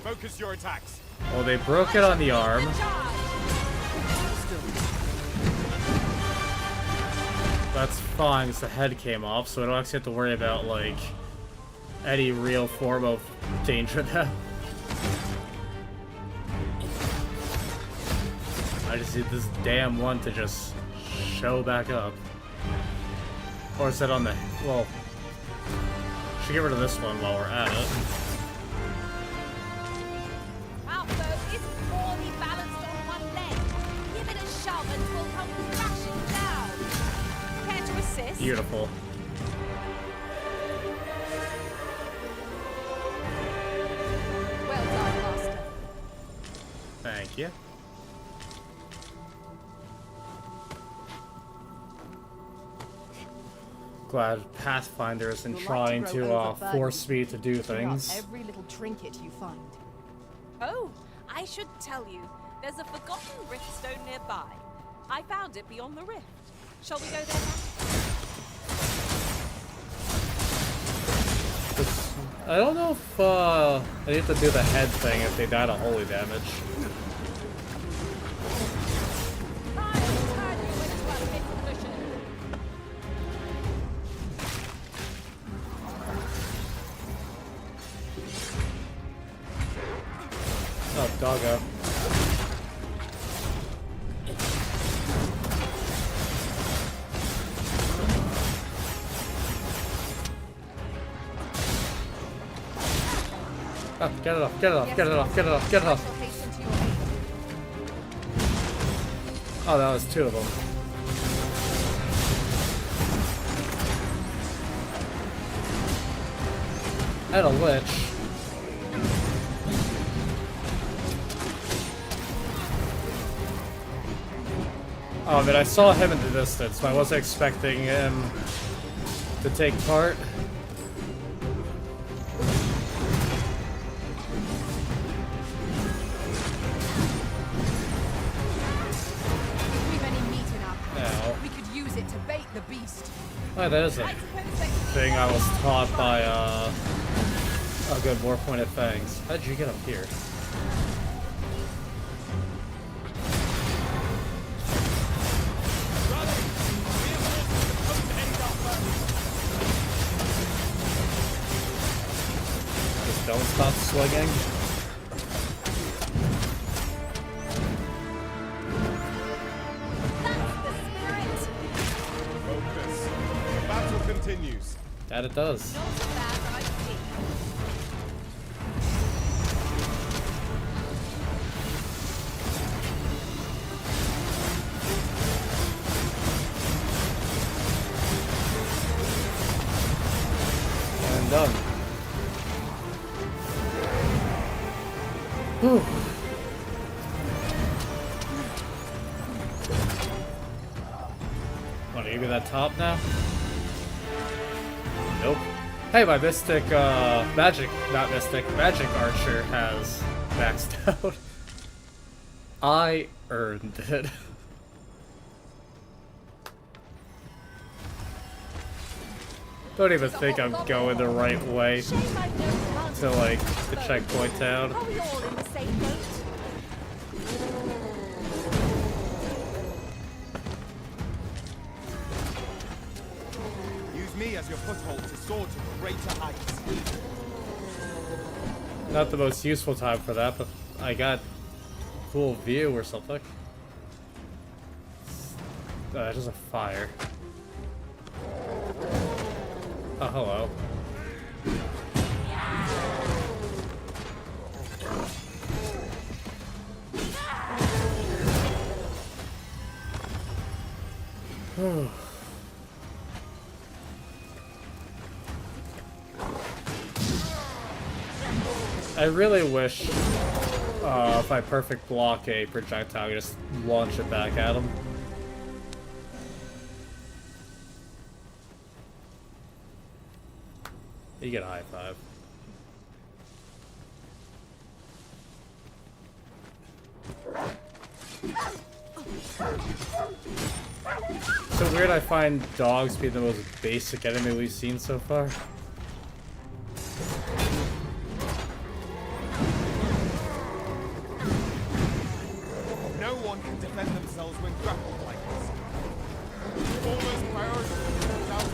Focus your attacks. Well, they broke it on the arm. That's fine, because the head came off, so I don't actually have to worry about, like, any real form of danger now. I just need this damn one to just show back up. Or is it on the... well... should get rid of this one while we're at it. Our foe is poorly balanced on one leg. Give it a shove and we'll come crashing down. Care to assist? Beautiful. Well done, Master. Thank you. Glad Pathfinder isn't You'll like trying grow to overburdened, force me to do picking up things. every little trinket you find. Oh, I should tell you, there's a forgotten rift stone nearby. I found it beyond the rift. Shall we go there now? I don't know if I need to do the head thing if they die to holy damage. Oh, doggo. Oh, get it off, get it off, get it off, get it off, get it off. Oh, that was two of them. And a lich. Oh, but I saw him in the distance, so I wasn't expecting him to take part. We could use it to bait the beast. Oh, that is a thing I was taught by, a good more pointed fangs. How did you get up here? Just don't stop swinging. Focus. The battle continues. That it does. done. Whew. Want to give me that top now? Nope. Hey, my mystic, magic archer has maxed out. I earned it. Don't even think I'm going the right way to, like, the checkpoint town. Are we all in the same boat? Use me as your foothold to soar to greater heights. Not the most useful time for that, but I got full view or something. Just a fire. Oh, hello. I really wish if I perfect block a projectile, I could just launch it back at him. You get a high five. So weird I find dogs being the most basic enemy we've seen so far. No one can defend themselves when grappled like this. Almost priority without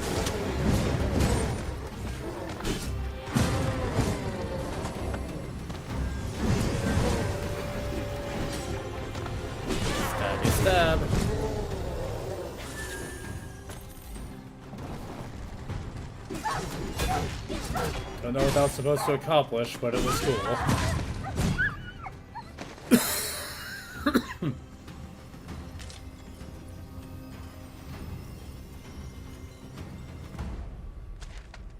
Stabby stab. Don't know what that was supposed to accomplish, but it was cool.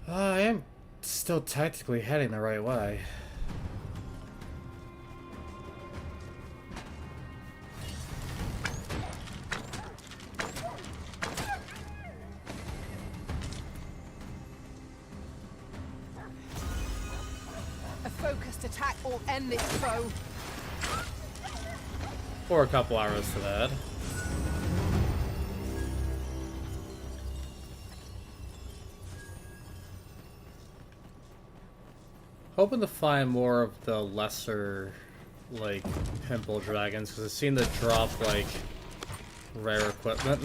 I am still technically heading the right way. A focused attack will end this foe. Or a couple arrows to that. Hoping to find more of the lesser, like, pimple dragons, because I've seen them drop, like, rare equipment.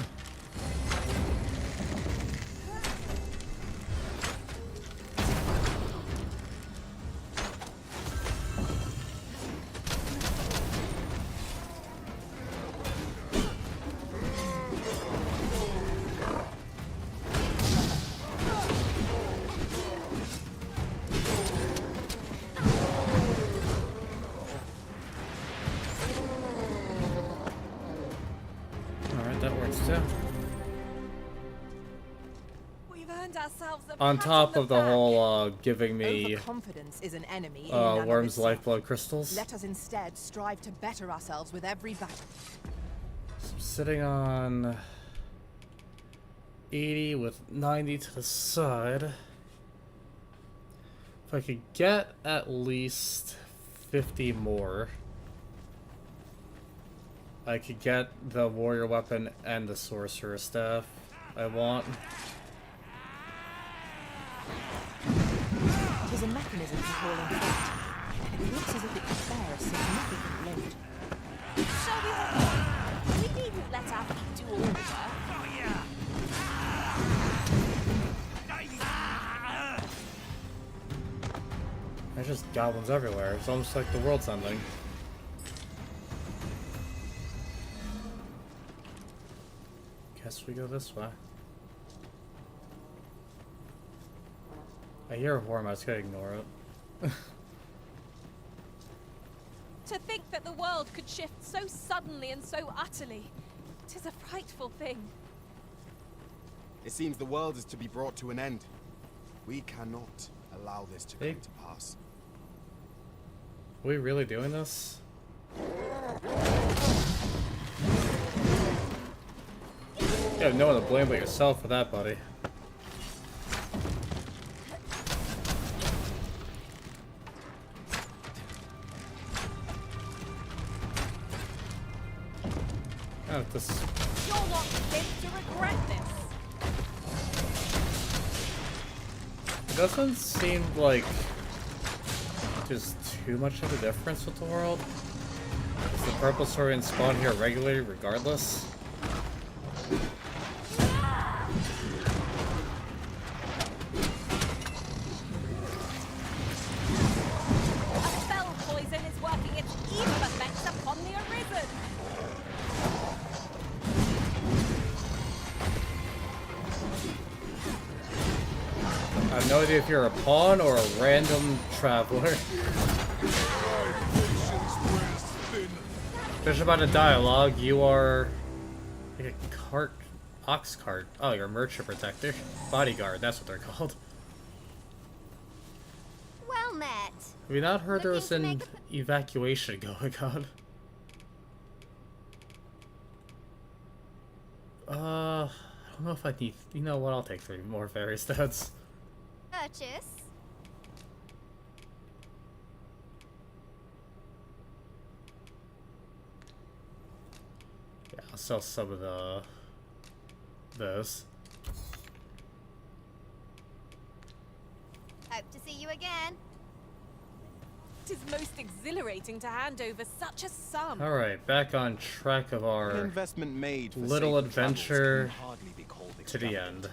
On top of the whole, giving me Overconfidence is an enemy in and of Worm's itself. lifeblood crystals. Let us instead strive to better ourselves with every battle. So I'm sitting on 80 with 90 to the side. If I could get at least 50 more, I could get the warrior weapon and the sorcerer staff I want. It is a mechanism for hauling freight. It looks as if it could bear a significant load. Shall we hold on? We needn't let our feet do all the work. There's just goblins everywhere. It's almost like the world's ending. Guess we go this way. I hear a worm, I was gonna ignore it. To think that the world could shift so suddenly and so utterly. 'Tis a frightful thing. It seems the world is to be brought to an end. We cannot. allow this to Hey. come to pass. Are we really doing this? You have no one to blame but yourself for that, buddy. Oh, this. You're not fit to regret this. It doesn't seem like there's too much of a difference with the world. Is the purple saurian spawn here regularly regardless? A spell poison is working its evil effects upon the arisen. I have no idea if you're a pawn or a random traveler. Judging by the dialogue, you are like a ox cart. Oh, you're a merchant protector. Bodyguard, that's what they're called. Well met. Have we not heard there was an evacuation going on? I don't know if I need. You know what? I'll take 3 more fairy stats. Purchase. Yeah, I'll sell some of those. Hope to see you again. It is most exhilarating to hand over such a sum. Alright, back on track of our An investment made for little safe adventure travels can hardly be called to the end.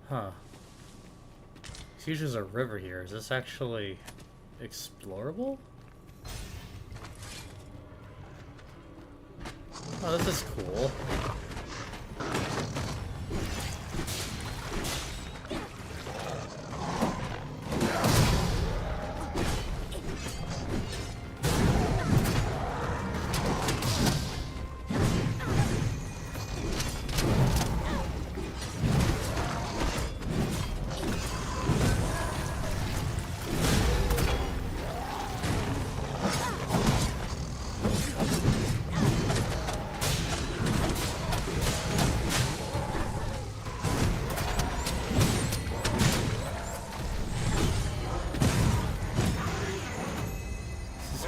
Huh. See, there's a river here. Is this actually explorable? Oh, this is cool.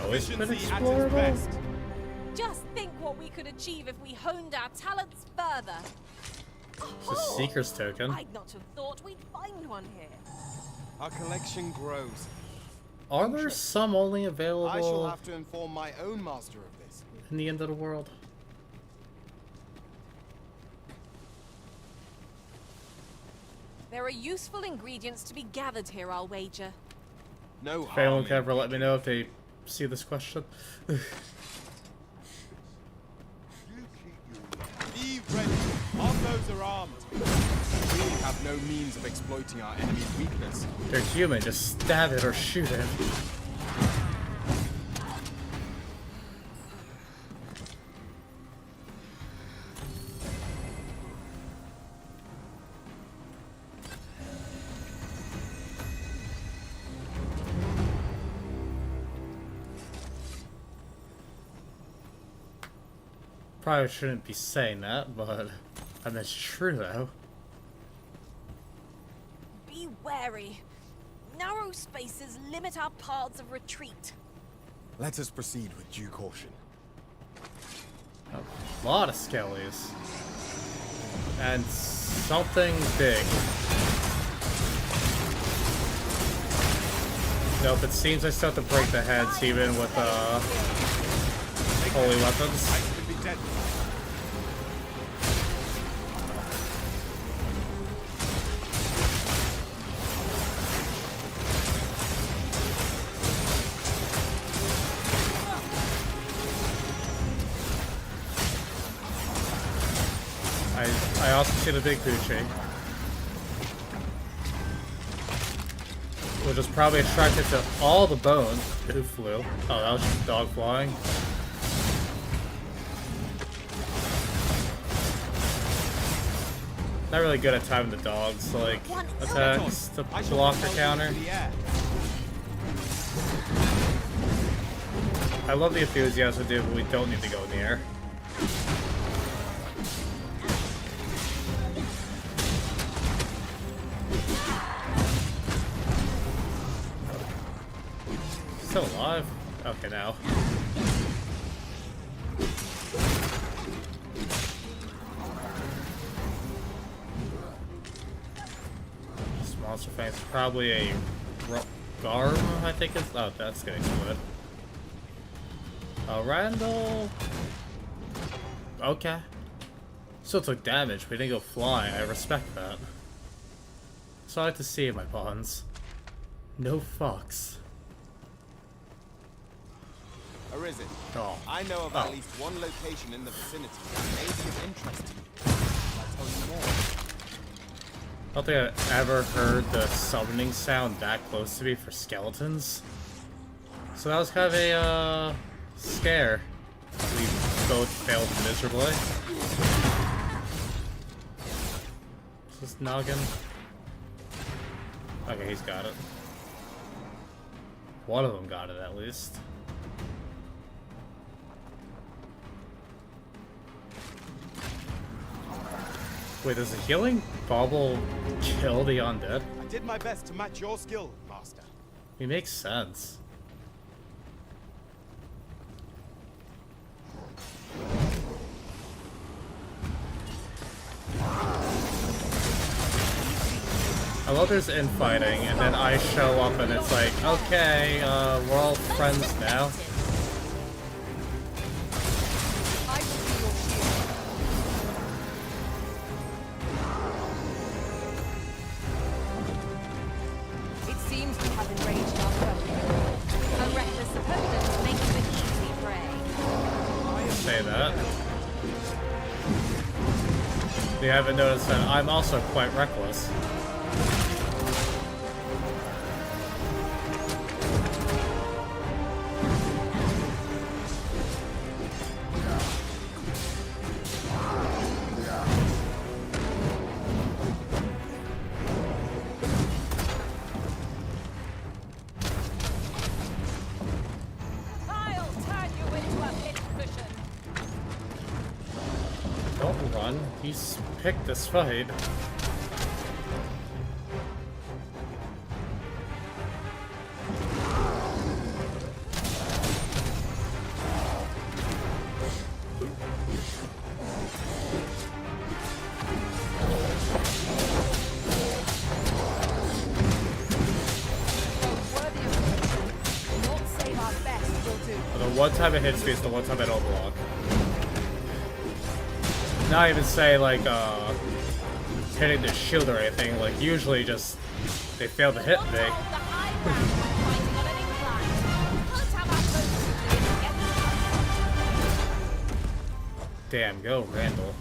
Always been Efficiency at its explorable? best. Just think what we could achieve if we honed our talents further. It's a seeker's token. I'd not have thought we'd find one here. Our collection grows. Are there some only I shall available have to inform my own master of this. in the end of the world? There are useful ingredients to be gathered here, I'll wager. No If anyone harm can ever let me know if they see this question. Be ready. Our foes are armed. We have no means of exploiting our enemy's weakness. They're human, just stab it or shoot it. Probably shouldn't be saying that, but I mean, it's true though. Be wary. Narrow spaces limit our paths of retreat. Let us proceed with due caution. A lot of skellies. And something big. Nope, it seems I still have to break the heads even with holy weapons. I could be dead. I also see the big Poochie. Which is probably attracted to all the bones. Who flew? Oh, that was just a dog flying. Not really good at timing the dogs, like attacks to block or counter. I love the enthusiasm, dude, but we don't need to go in the air. Still alive? Okay, now. This monster fang is probably a Garm, I think it's. Oh, that's getting split. Randall. Okay. Still took damage, but he didn't go flying. I respect that. So I like to see my pawns. No fucks. Arisen, Oh. I know of at least one location in the vicinity that may be of interest to you. I'll tell you more. I don't think I've ever heard the summoning sound that close to me for skeletons. So that was kind of a, scare. We both failed miserably. Is this noggin? Okay, he's got it. One of them got it, at least. Wait, does the healing bubble kill the undead? I did my best to match your skill, Master. It makes sense. I love there's infighting, and then I show up and it's like, okay, we're all friends now. It seems to have enraged our foe. A reckless opponent makes an easy prey. Say that. You haven't noticed that I'm also quite reckless. I'll turn you into a pit cushion. Don't run. He's picked this fight. The one time it hits me is the one time I don't block. Not even say like hitting the shield or anything, like usually just they fail to hit me. Damn, go Randall.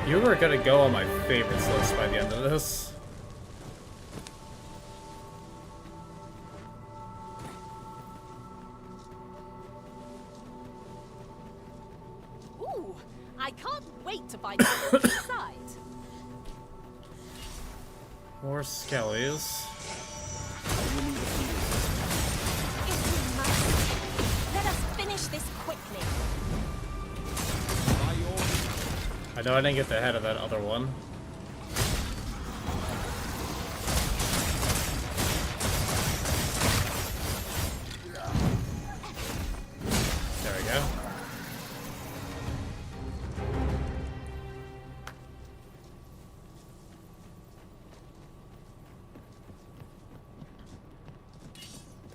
You were gonna go on my favorites list by the end of this. Ooh, I can't wait to find out what's inside. More skellies. If we must, let us finish this quickly. I know I didn't get the head of that other one. There we go.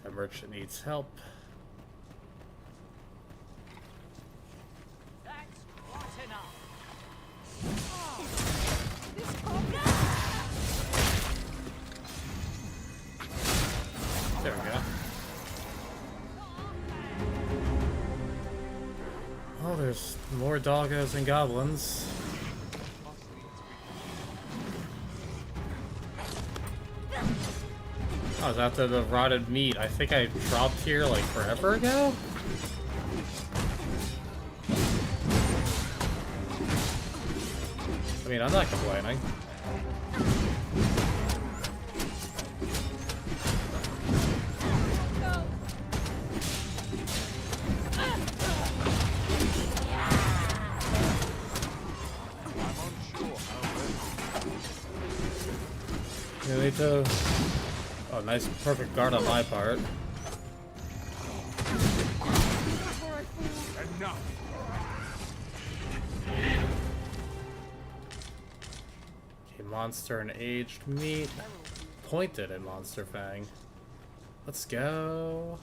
That merchant needs help. There we go. Oh, there's more doggos and goblins. Oh, is that the rotted meat? I think I dropped here like forever ago? I mean, I'm not complaining. You need to... Oh, nice, perfect guard on my part. Enough. Okay, monster and aged meat. Pointed at Monster Fang. Let's go.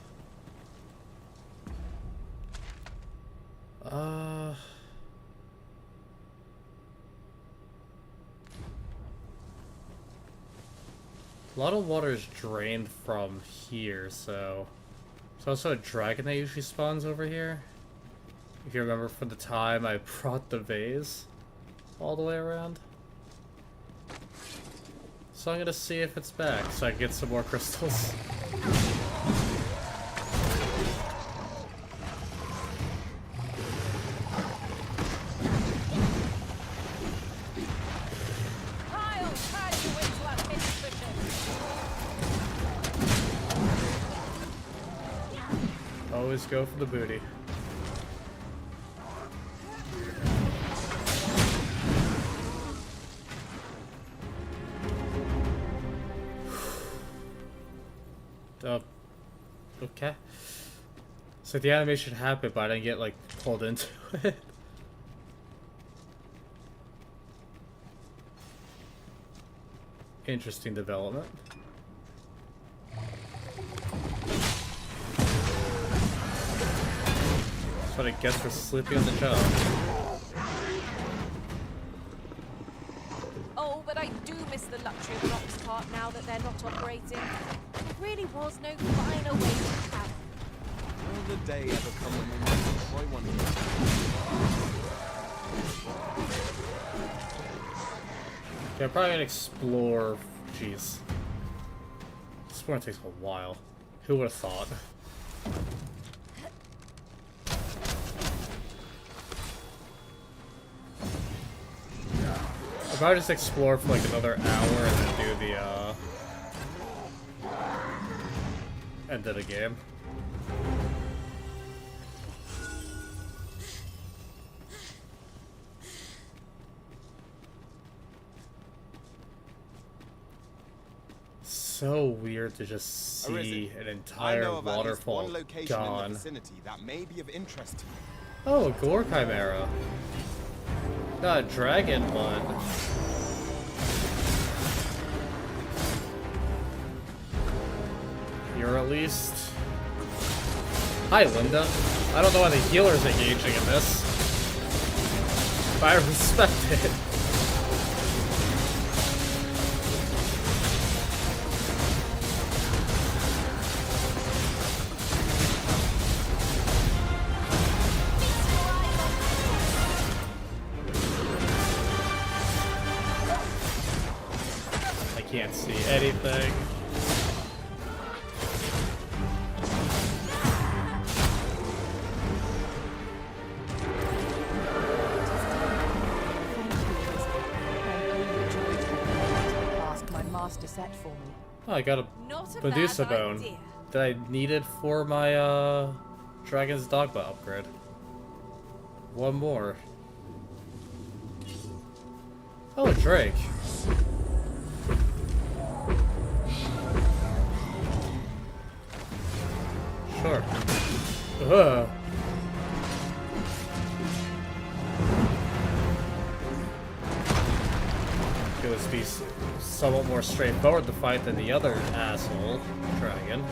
A lot of water is drained from here, so... There's also a dragon that usually spawns over here. If you remember from the time I brought the vase all the way around. So I'm gonna see if it's back, so I can get some more crystals. Always go for the booty. Okay. So the animation happened, but I didn't get like pulled into it. Interesting development. That's what I guess for sleeping on the job. Oh, but I do miss the luxury of an ox cart now that they're not operating. There really was no finer way to travel. Will the day ever come when we must employ one of Okay, I'm probably gonna explore. Jeez. Exploring takes a while. Who would have thought? I'll probably just explore for like another hour and then do the end of the game. So weird to just see an entire waterfall gone. In the vicinity that may be of interest to you. Oh, a Gore Chimera. Not a dragon, but... You're at least... Hi, Linda. I don't know why the healer's engaging in this, but I respect it. Can't see anything. Ask my master set for me. Oh, I got a Medusa bone that I needed for my Dragon's Dogma upgrade. One more. Oh, a Drake. Sure. Ugh. It would be somewhat more straightforward to fight than the other asshole dragon.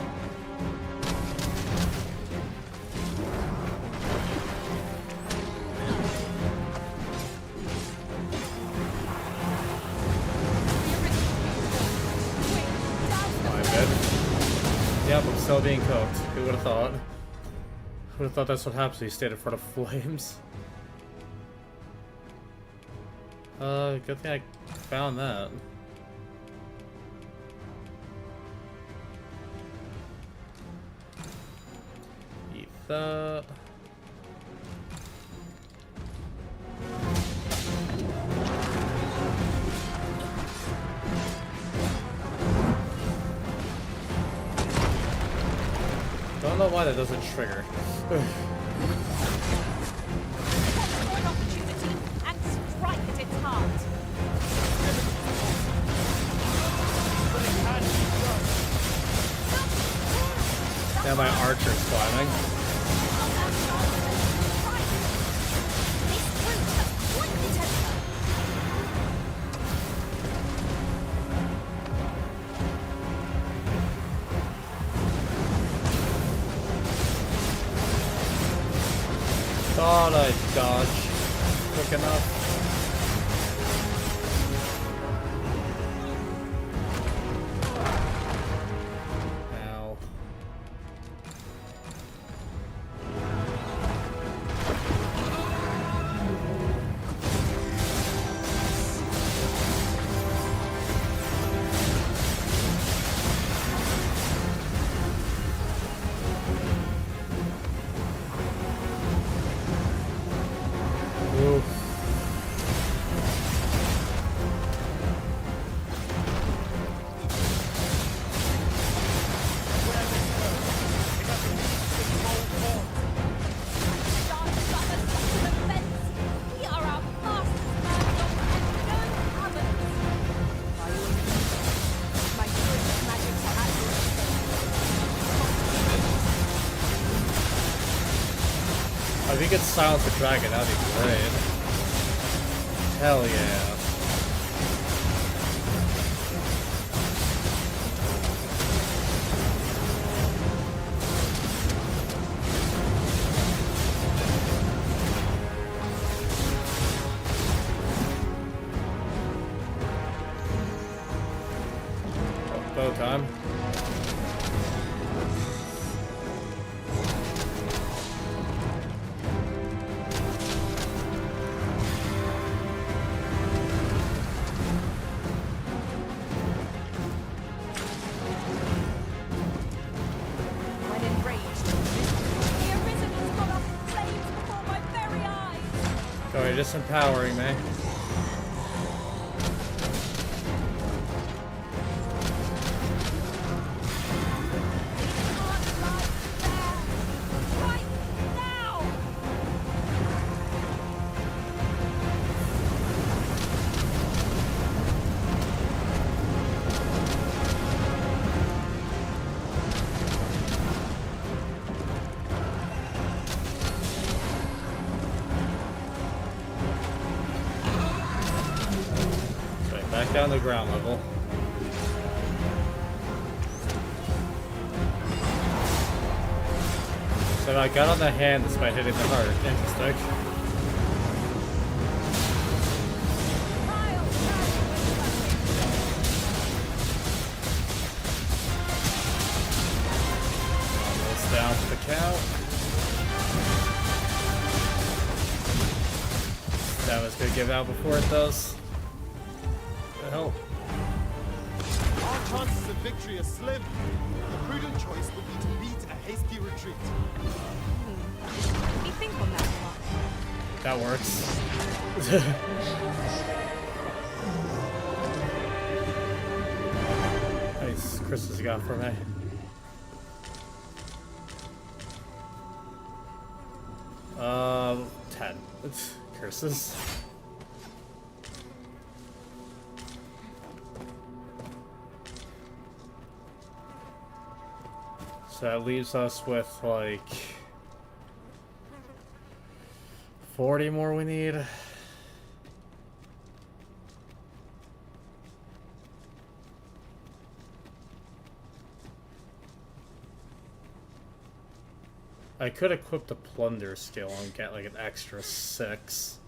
Yep, I'm still being cooked. Who would have thought? Who would have thought that's what happens when you stand in front of flames? Good thing I found that. that. Don't know why that doesn't trigger. An opportunity and strike at its heart. Now my archer's climbing. This brute has quite the temper. Thought I'd dodge quick enough. Ow. Oof. We are our fastest man and no others. My good magic at your If we could silence the dragon, that'd be great. Hell yeah. Bow time. When enraged, The Arisen has gone up in flames before my very eyes. Oh, you're just empowering me. Right now! Right, back down to ground level. So I got on the hand despite hitting the heart. Interesting. Almost down to the count. That was gonna give out before it does. The hell? Our chances of victory are slim. The prudent choice would be to beat a hasty retreat. Let me think on that one. That works. Nice. Chris has got for me. Um, 10. It's curses. So that leaves us with like 40 more we need. I could equip the plunder skill and get like an extra 6.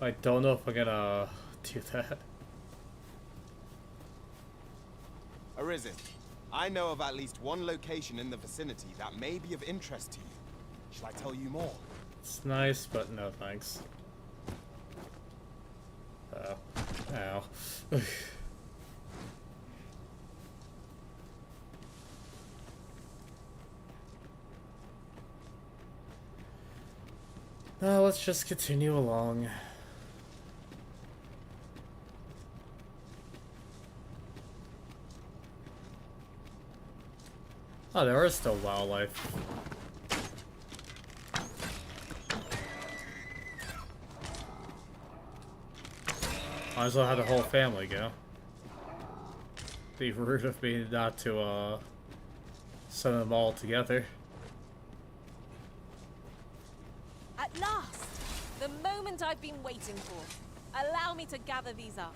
I don't know if I'm gonna do that. Arisen, I know of at least one location in the vicinity that may be of interest to you. Shall I tell you more? It's nice, but no thanks. Ow. Let's just continue along. Oh, there is still wildlife. Might as well have the whole family go. Be rude of me not to, send them all together. At last! The moment I've been waiting for. Allow me to gather these up.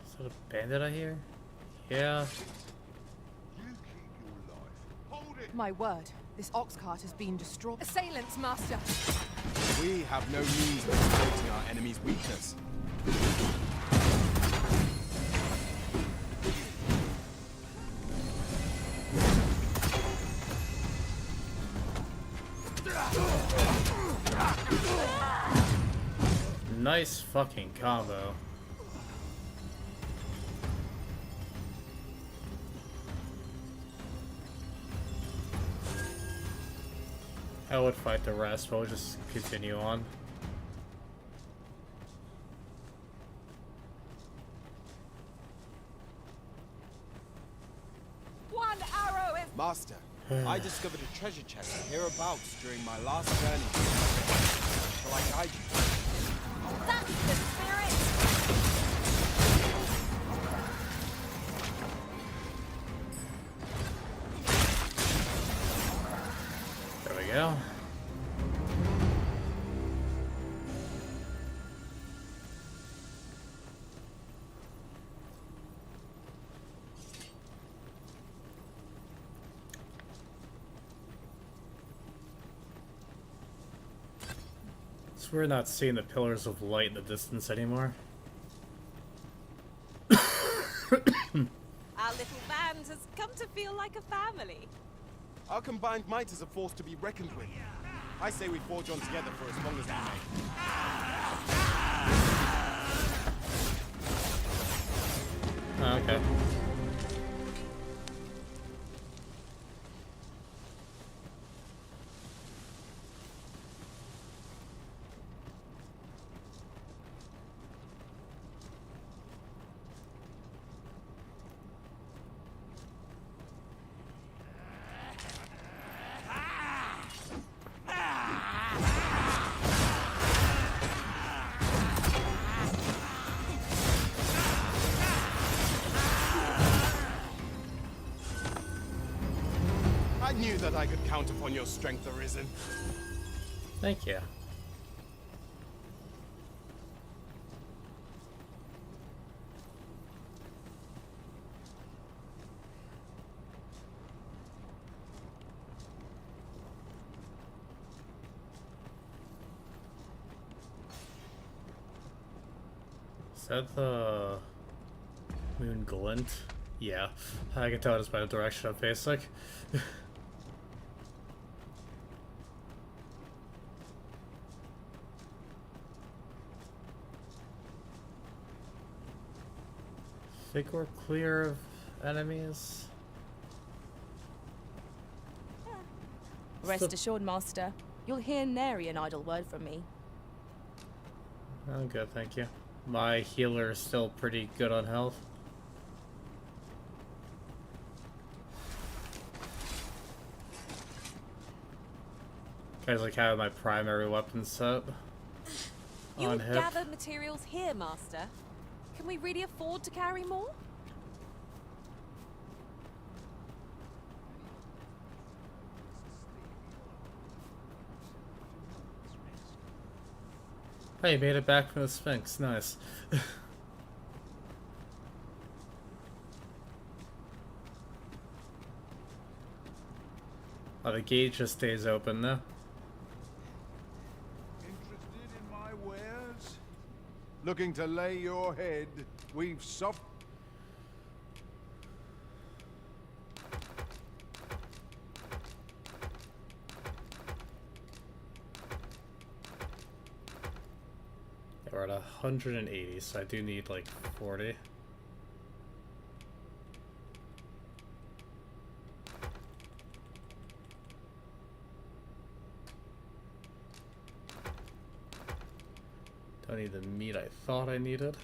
Is that a bandit I hear? Yeah. My word, this ox cart has been destroyed. Assailants, master! We have no means of exploiting our enemy's weakness. Nice fucking combo. I would fight the rest, but we'll just continue on. One arrow if... Master, I discovered a treasure chest hereabouts during my last journey. Shall I guide you? That's the spirit! There we go. So we're not seeing the pillars of light in the distance anymore. Our little band has come to feel like a family. Our combined might is a force to be reckoned with. I say we forge on together for as long as we may. Okay. I knew that I could count upon your strength, Arisen. Thank you. Is that the moon glint? Yeah, I can tell just by the direction I'm facing. Think we're clear of enemies? Rest assured, Master. You'll hear nary an idle word from me. I'm good, thank you. My healer is still pretty good on health. Guys, like having my primary weapon set You on hip. gathered materials here, Master. Can we really afford to carry more? Hey, made it back from the Sphinx. Nice. Oh, the gate just stays open though. Interested in my wares? Looking to lay your head? We've soft. We're at 180, so I do need like 40. Don't need the meat I thought I needed.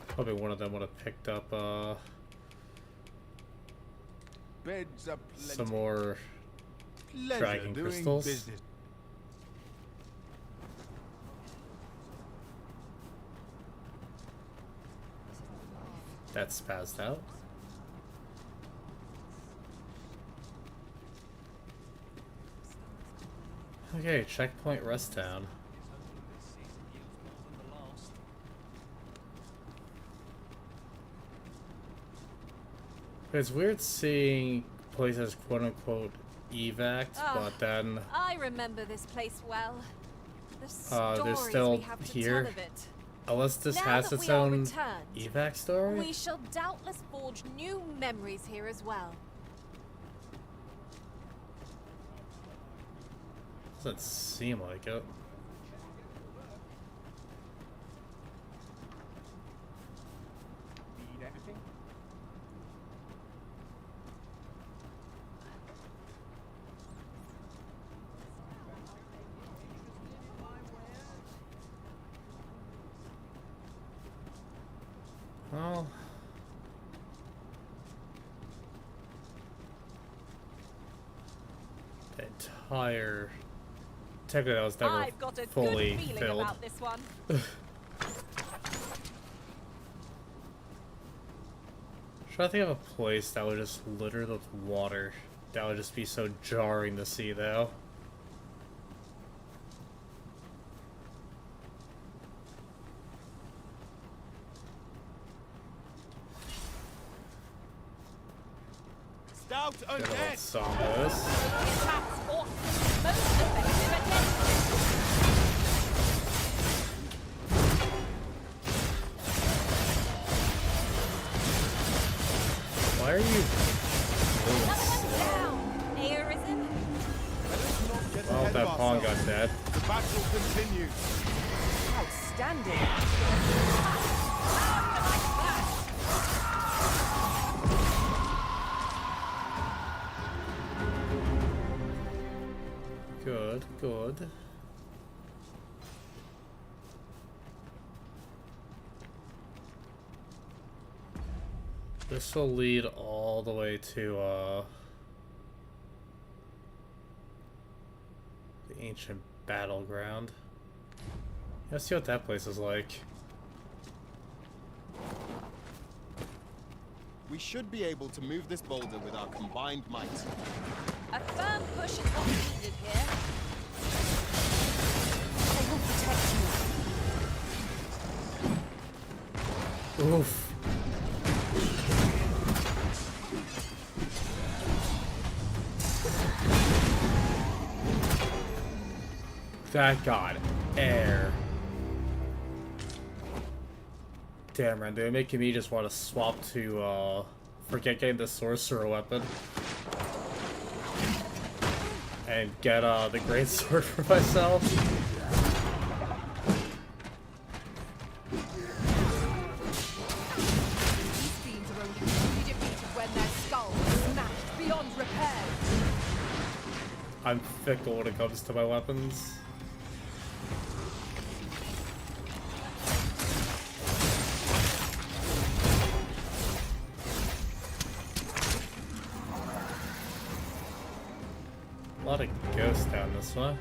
Probably one of them would have picked up Beds are plenty. some more Pleasure dragon doing crystals. business. That's spazzed out. Okay, checkpoint rest town. It's weird seeing places quote-unquote evacs, but then I remember this place well. The they're stories still we have to here. tell of it. Unless this Now has that its we are own returned, evac story? we shall doubtless forge new memories here as well. Doesn't seem like it. Need anything? Well, the entire technically that was never I've got a fully good feeling filled. about this one. Trying to think of a place that would just littered with water. That would just be so jarring to see, though. Stout Got a little undead! song of this. Attacks ought to be most effective against Why are you down. Air is in. Let us not get Well, ahead that of pawn got ourselves. dead. The battle continues. Outstanding. Good, good. This will lead all the way to, the ancient battleground. Let's see what that place is like. We should be able to move this boulder with our combined might. A firm push is what's needed here. They will protect you. Oof. That got air. Damn, man, they're making me just want to swap to, forget getting the sorcerer weapon. And get, the great sword for myself. These fiends are only to be defeated when their skulls are smashed beyond repair. I'm fickle when it comes to my weapons. A lot of ghosts down this way.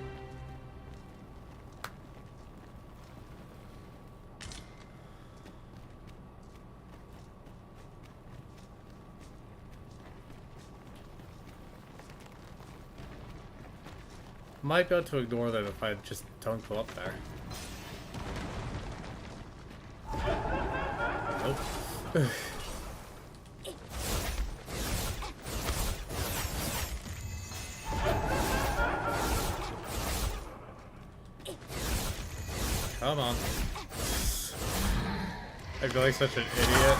Might be able to ignore them if I just don't go up there. Nope. Come on. I feel like such an idiot.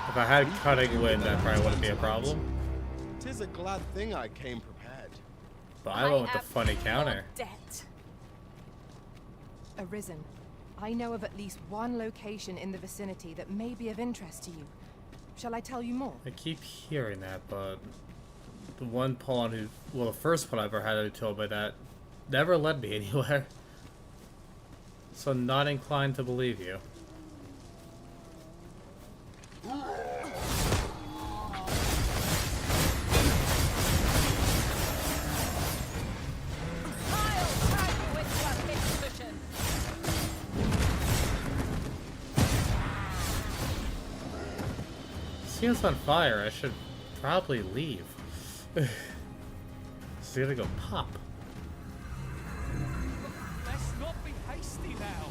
If I had cutting wind, that probably wouldn't be a problem. 'Tis a glad thing I came prepared. But I went with the funny counter. Debt. Arisen. I know of at least one location in the vicinity that may be of interest to you. Shall I tell you more? I keep hearing that, but the one pawn who, well, the first one I ever had who told me that never led me anywhere. So I'm not inclined to believe you. It's on fire. I should probably leave. It's gonna go pop. Let's not be hasty now.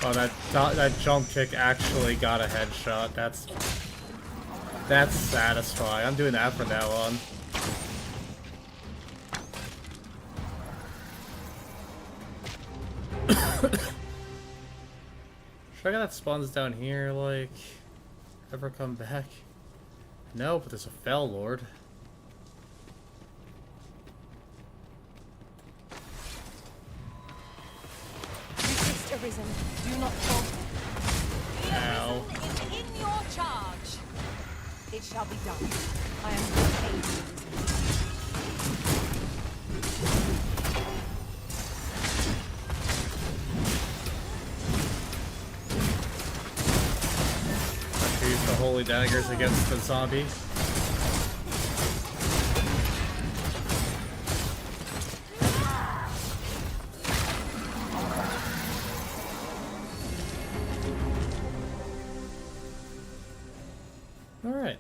Oh, that jump kick actually got a headshot. That's satisfying. I'm doing that from now on. Should I get that spawns down here, like, ever come back? No, but there's a Fell Lord. Arisen, do not falter. Ow. Is in your charge. It shall be done. I am your aid. I use the holy daggers against the zombie. Alright.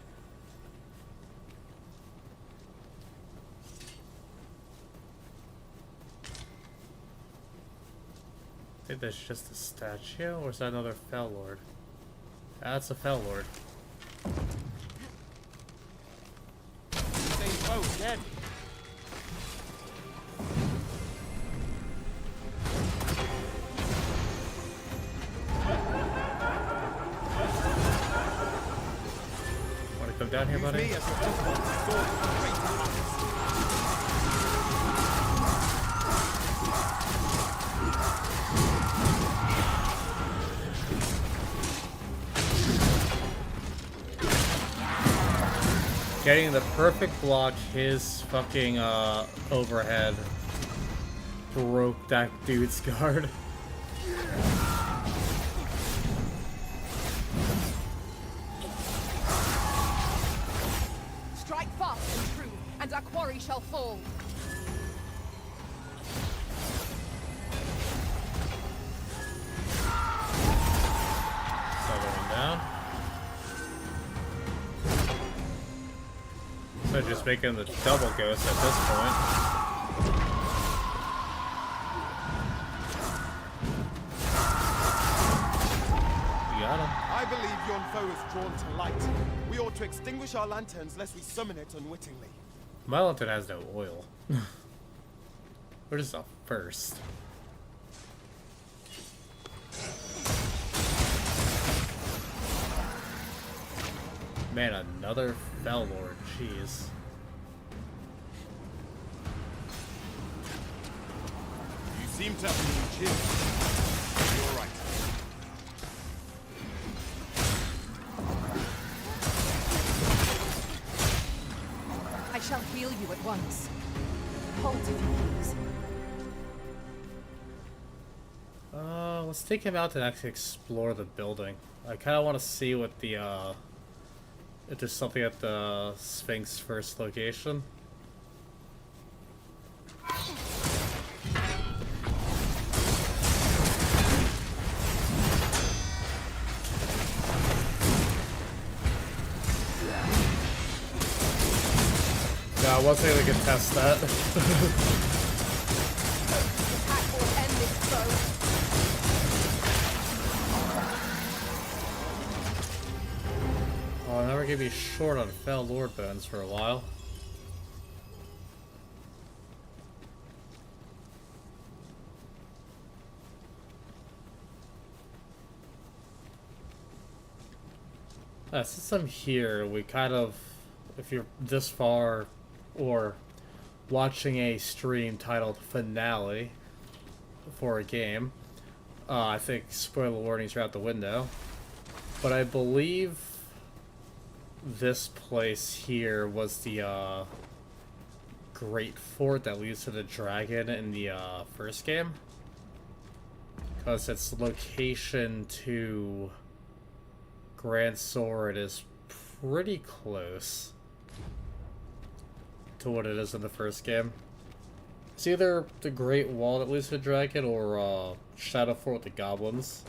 I think that's just a statue, or is that another Fell Lord? That's a Fell Lord. They both dead. Wanna come down here, buddy? Getting the perfect block, his fucking overhead broke that dude's guard. Strike fast and true, and our quarry shall fall. Another one down. So just making the double ghost at this point. We got him. I believe yon foe is drawn to light. We ought to extinguish our lanterns lest we summon it unwittingly. My lantern has no oil. We're just up first. Man, another Fell Lord, jeez. You seem to have been chilled. You're right. I shall heal you at once. Hold if you please. Let's take him out to actually explore the building. I kind of want to see what the, if there's something at the Sphinx first location. Yeah, I wasn't able to get test that. Oh, now we're gonna be short on Fell Lord bones for a while. Since I'm here, we kind of, if you're this far, or watching a stream titled Finale for a game, I think spoiler warnings are out the window. But I believe this place here was the Great Fort that leads to the dragon in the first game. Because its location to Grand Sword is pretty close to what it is in the first game. It's either the Great Wall that leads to the dragon or Shadow Fort with the goblins.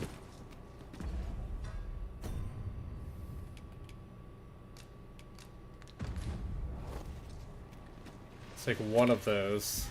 It's like one of those.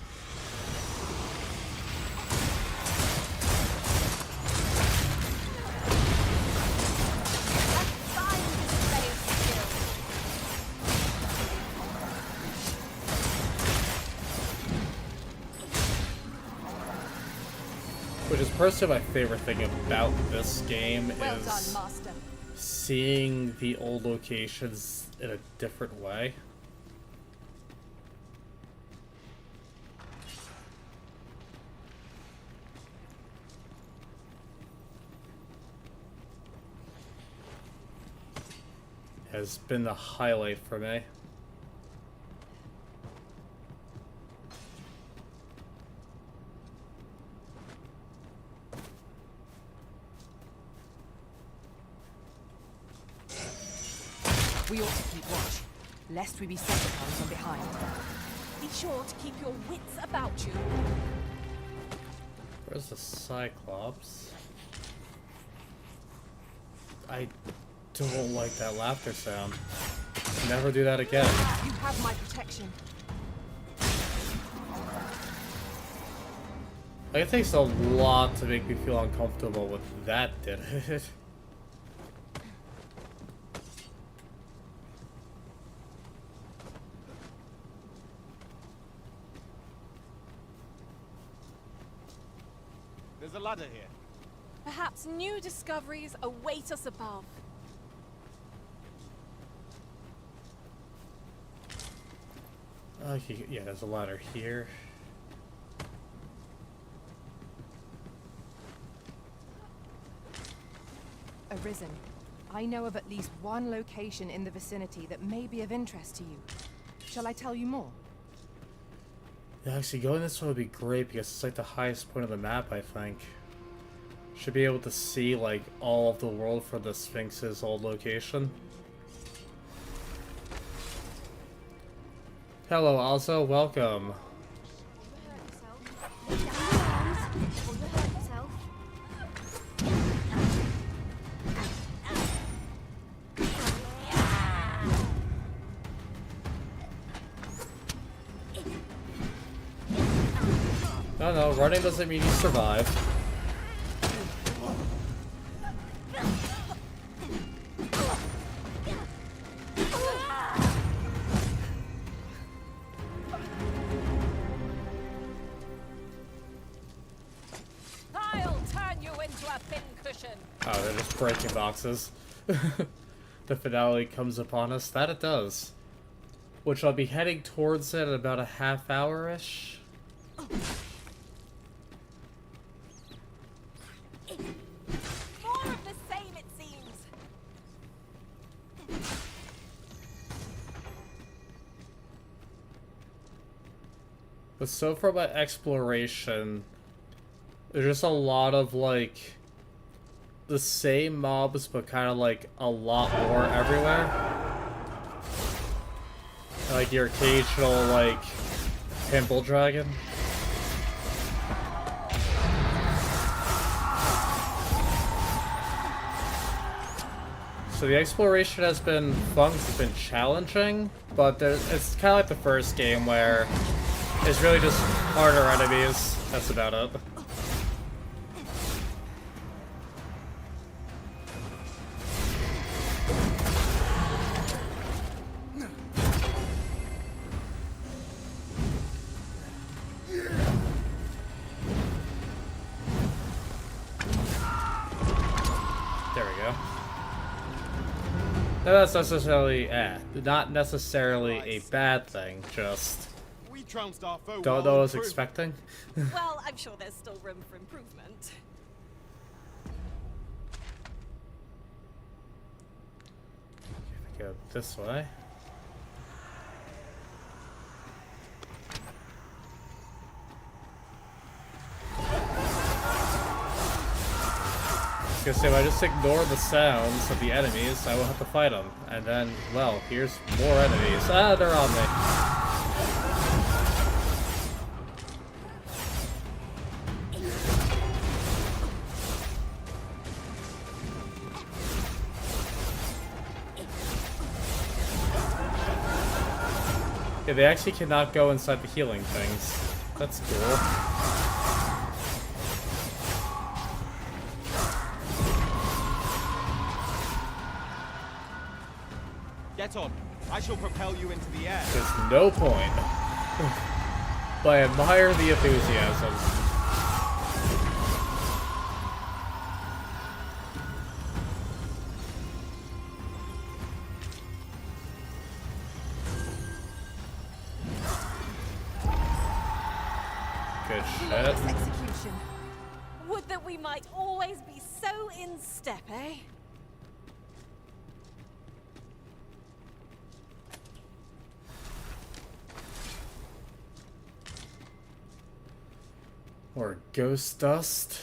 Which is personally my favorite thing about this game Well is done, Master. seeing the old locations in a different way. Has been the highlight for me. We ought to keep watch, lest we be set upon from behind. Be sure to keep your wits about you. Where's the Cyclops? I don't like that laughter sound. Never do that again. You have my protection. Like, it takes a lot to make me feel uncomfortable with that, did it? There's a ladder here. Perhaps new discoveries await us above. Okay, yeah, there's a ladder here. Arisen, I know of at least one location in the vicinity that may be of interest to you. Shall I tell you more? Yeah, actually, going this way would be great because it's like the highest point of the map, I think. Should be able to see, like, all of the world from the Sphinx's old location. Hello, Alza, welcome. No, running doesn't mean you survive. I'll turn you into a pincushion. Oh, they're just breaking boxes. The finale comes upon us. That it does. Which I'll be heading towards it in about a half hour-ish. More of the same, it seems. But so far by exploration, there's just a lot of, like, the same mobs, but kind of, like, a lot more everywhere. Like your occasional, like, pimple dragon. So the exploration has been fun, it's been challenging, but it's kind of like the first game where it's really just harder enemies. That's about it. that's necessarily, not necessarily a bad thing, just We trounced our foe don't know what I was expecting. Well, I'm sure there's still room for improvement. Go this way. I was gonna say, if I just ignore the sounds of the enemies, I won't have to fight them. And then, well, here's more enemies. Ah, they're on me. Yeah, they actually cannot go inside the healing things. That's cool. Get on. I shall propel you into the air. There's no point. But I admire the enthusiasm. Good Flawless shit. execution. Would that we might always be so in step, eh? Or ghost dust.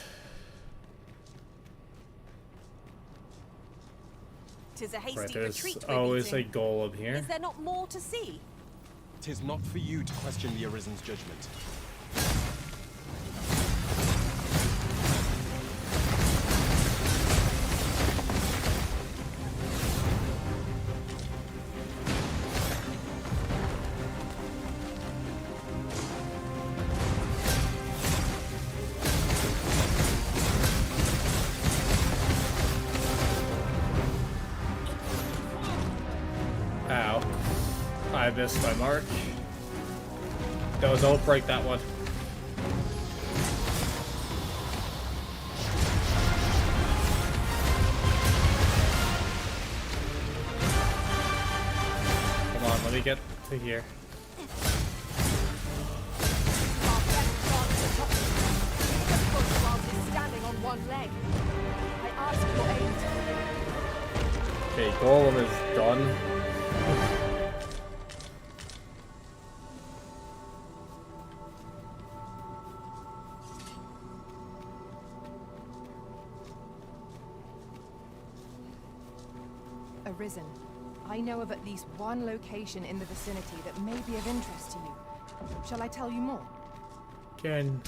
'Tis a hasty Right, there's retreat we're always a beating. golem here. Is there not more to see? 'Tis not for you to question the Arisen's judgment. Ow. I missed my mark. No, don't break that one. Come on, let me get to here. Standing on one leg. I ask your aid. Okay, golem is done. Arisen, I know of at least one location in the vicinity that may be of interest to you. Shall I tell you more? Can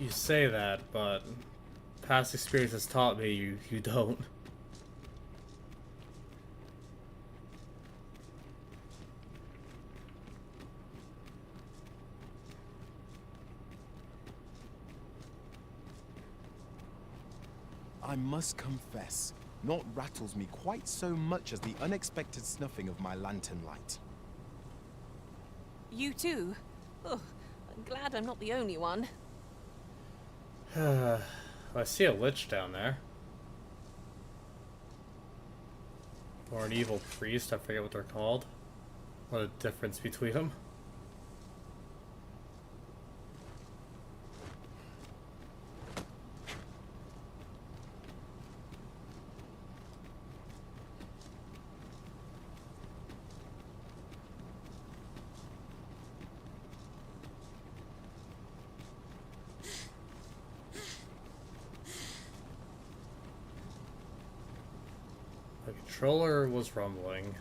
you say that, but past experience has taught me you don't. I must confess, naught rattles me quite so much as the unexpected snuffing of my lantern light. You too? Oh, I'm glad I'm not the only one. I see a lich down there. Or an evil priest, I forget what they're called. What a difference between them. The controller was rumbling.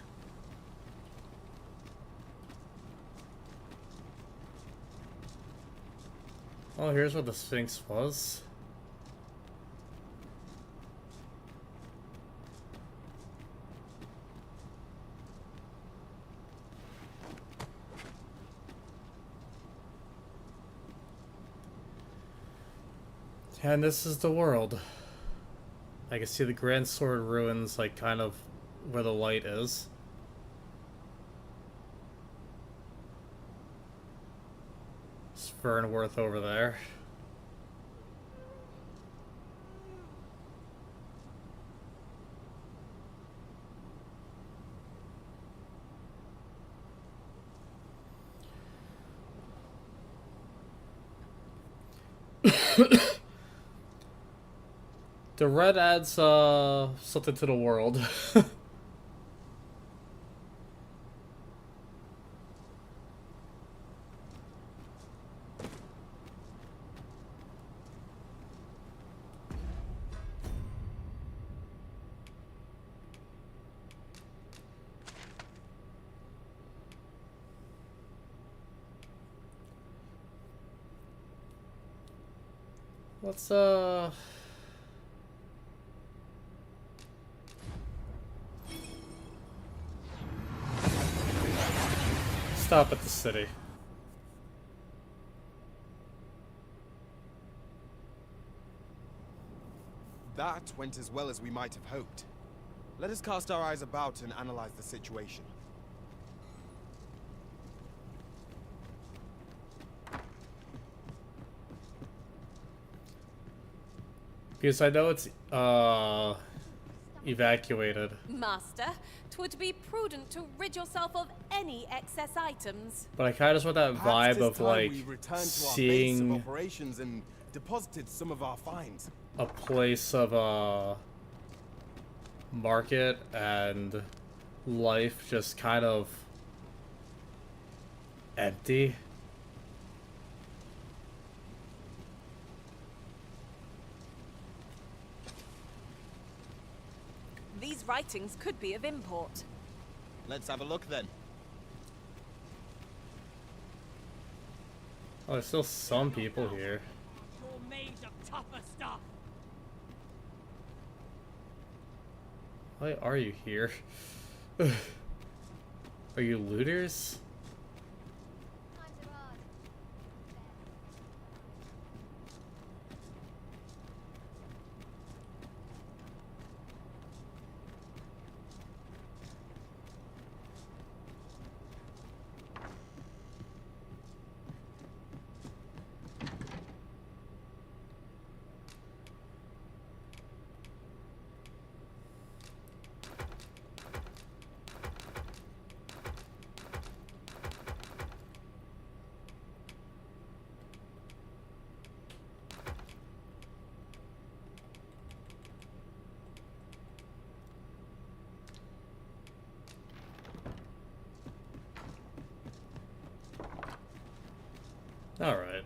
Oh, here's where the Sphinx was. And this is the world. I can see the Grand Sword ruins, like, kind of where the light is. It's Fernworth over there. The red adds something to the world. Let's stop at the city. That went as well as we might have hoped. Let us cast our eyes about and analyze the situation. Because I know it's evacuated. Master, 'twould be prudent to rid yourself of any excess items. But I kind of just want that Perhaps vibe 'tis of time like we returned to our base of seeing operations and deposited some of our finds. a place of market and life just kind of empty. These writings could be of import. Let's have a look then. Oh, there's still some people here. You're made of tougher stuff. Why are you here? Are you looters? All right.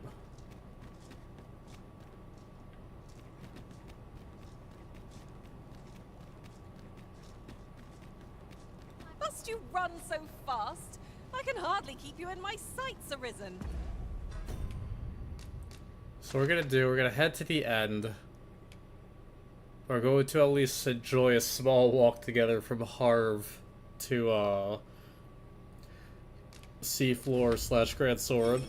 Must you run so fast? I can hardly keep you in my sights, Arisen. So we're gonna head to the end. We're going to at least enjoy a small walk together from Harv to Seafloor / Grand Sword.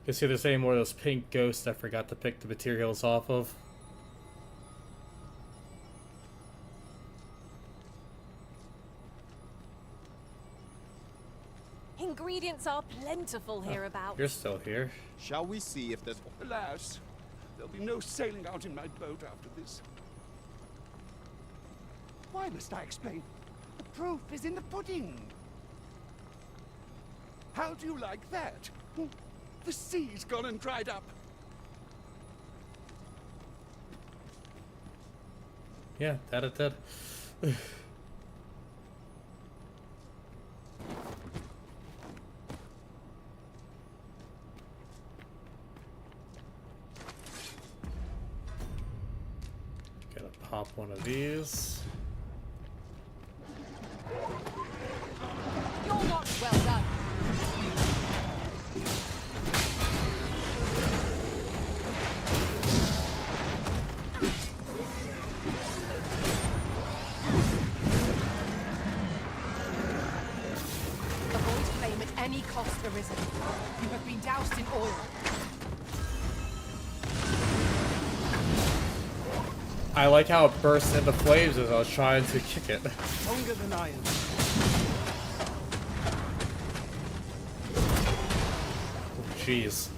You see there's any more of those pink ghosts I forgot to pick the materials off of. Ingredients are plentiful hereabouts. You're still here. Shall we see if there's... Alas, there'll be no sailing out in my boat after this. Why must I explain? The proof is in the pudding. How do you like that? The sea's gone and dried up. Yeah, that it did. Gotta pop one of these. You're not well done. Avoid flame at any cost, Arisen. You have been doused in oil. I like how it burst into flames as I was trying to kick it. Stronger than iron. Oh, jeez.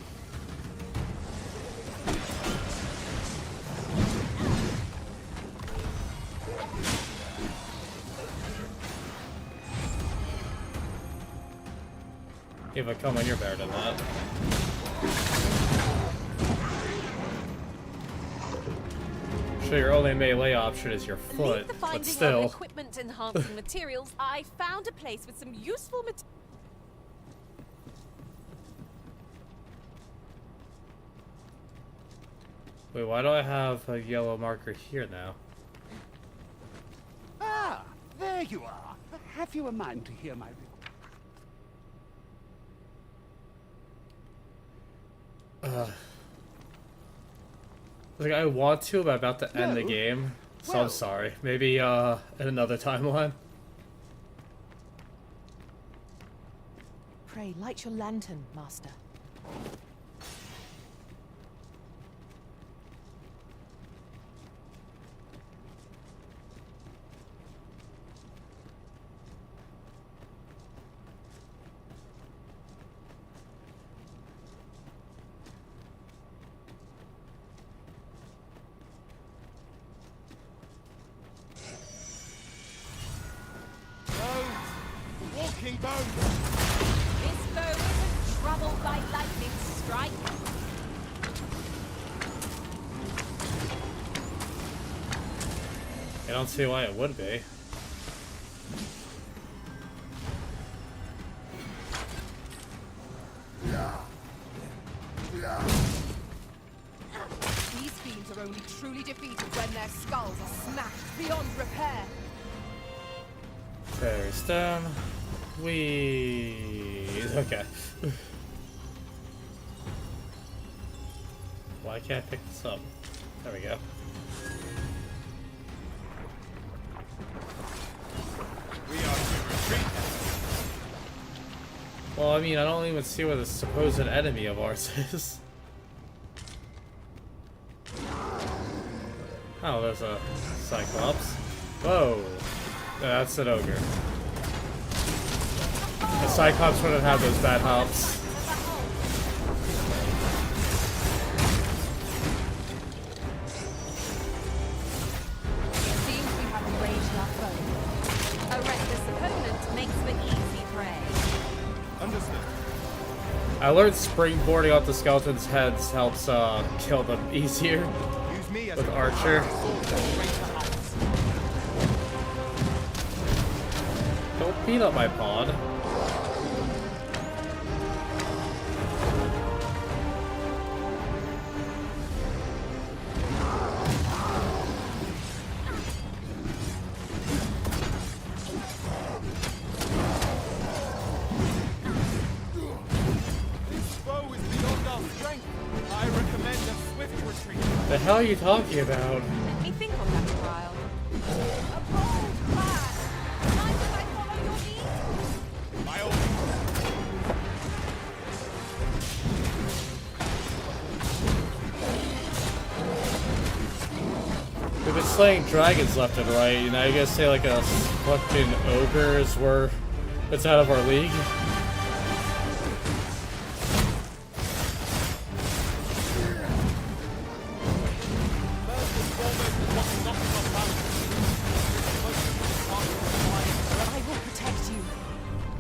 Yeah, but come on, you're better than that. Sure, your only melee option is your foot, Leave the but finding still. of equipment enhancing materials. I found a place with some useful materials. Wait, why do I have a yellow marker here now? Ah, there you are. Have you a mind to hear my Like, I want to, but I'm about to end the No. game, so Well. I'm sorry. Maybe, in another timeline. Pray, light your lantern, Master. Walking bones! This foe isn't troubled by lightning strike. I don't see why it would be. These fiends are only truly defeated when their skulls are smashed beyond repair. Fairies down. Okay. Why can't I pick this up? There we go. We are to retreat. Well, I mean, I don't even see where the supposed enemy of ours is. Oh, there's a Cyclops. Whoa. That's an ogre. The Cyclops wouldn't have those bad hops. It seems we have enraged our foe. A reckless opponent makes for easy prey. Understood. I learned springboarding off the skeletons' heads helps kill them easier Use me as with a Archer. Don't beat up my pod. This foe is beyond our strength. I recommend a swift retreat. The hell are you talking about? Let me think on that a while. A bold plan. Mind if I follow your lead? By all means. We've been slaying dragons left and right, and now you guys say like a fucking ogre is where it's out of our league? I will protect you.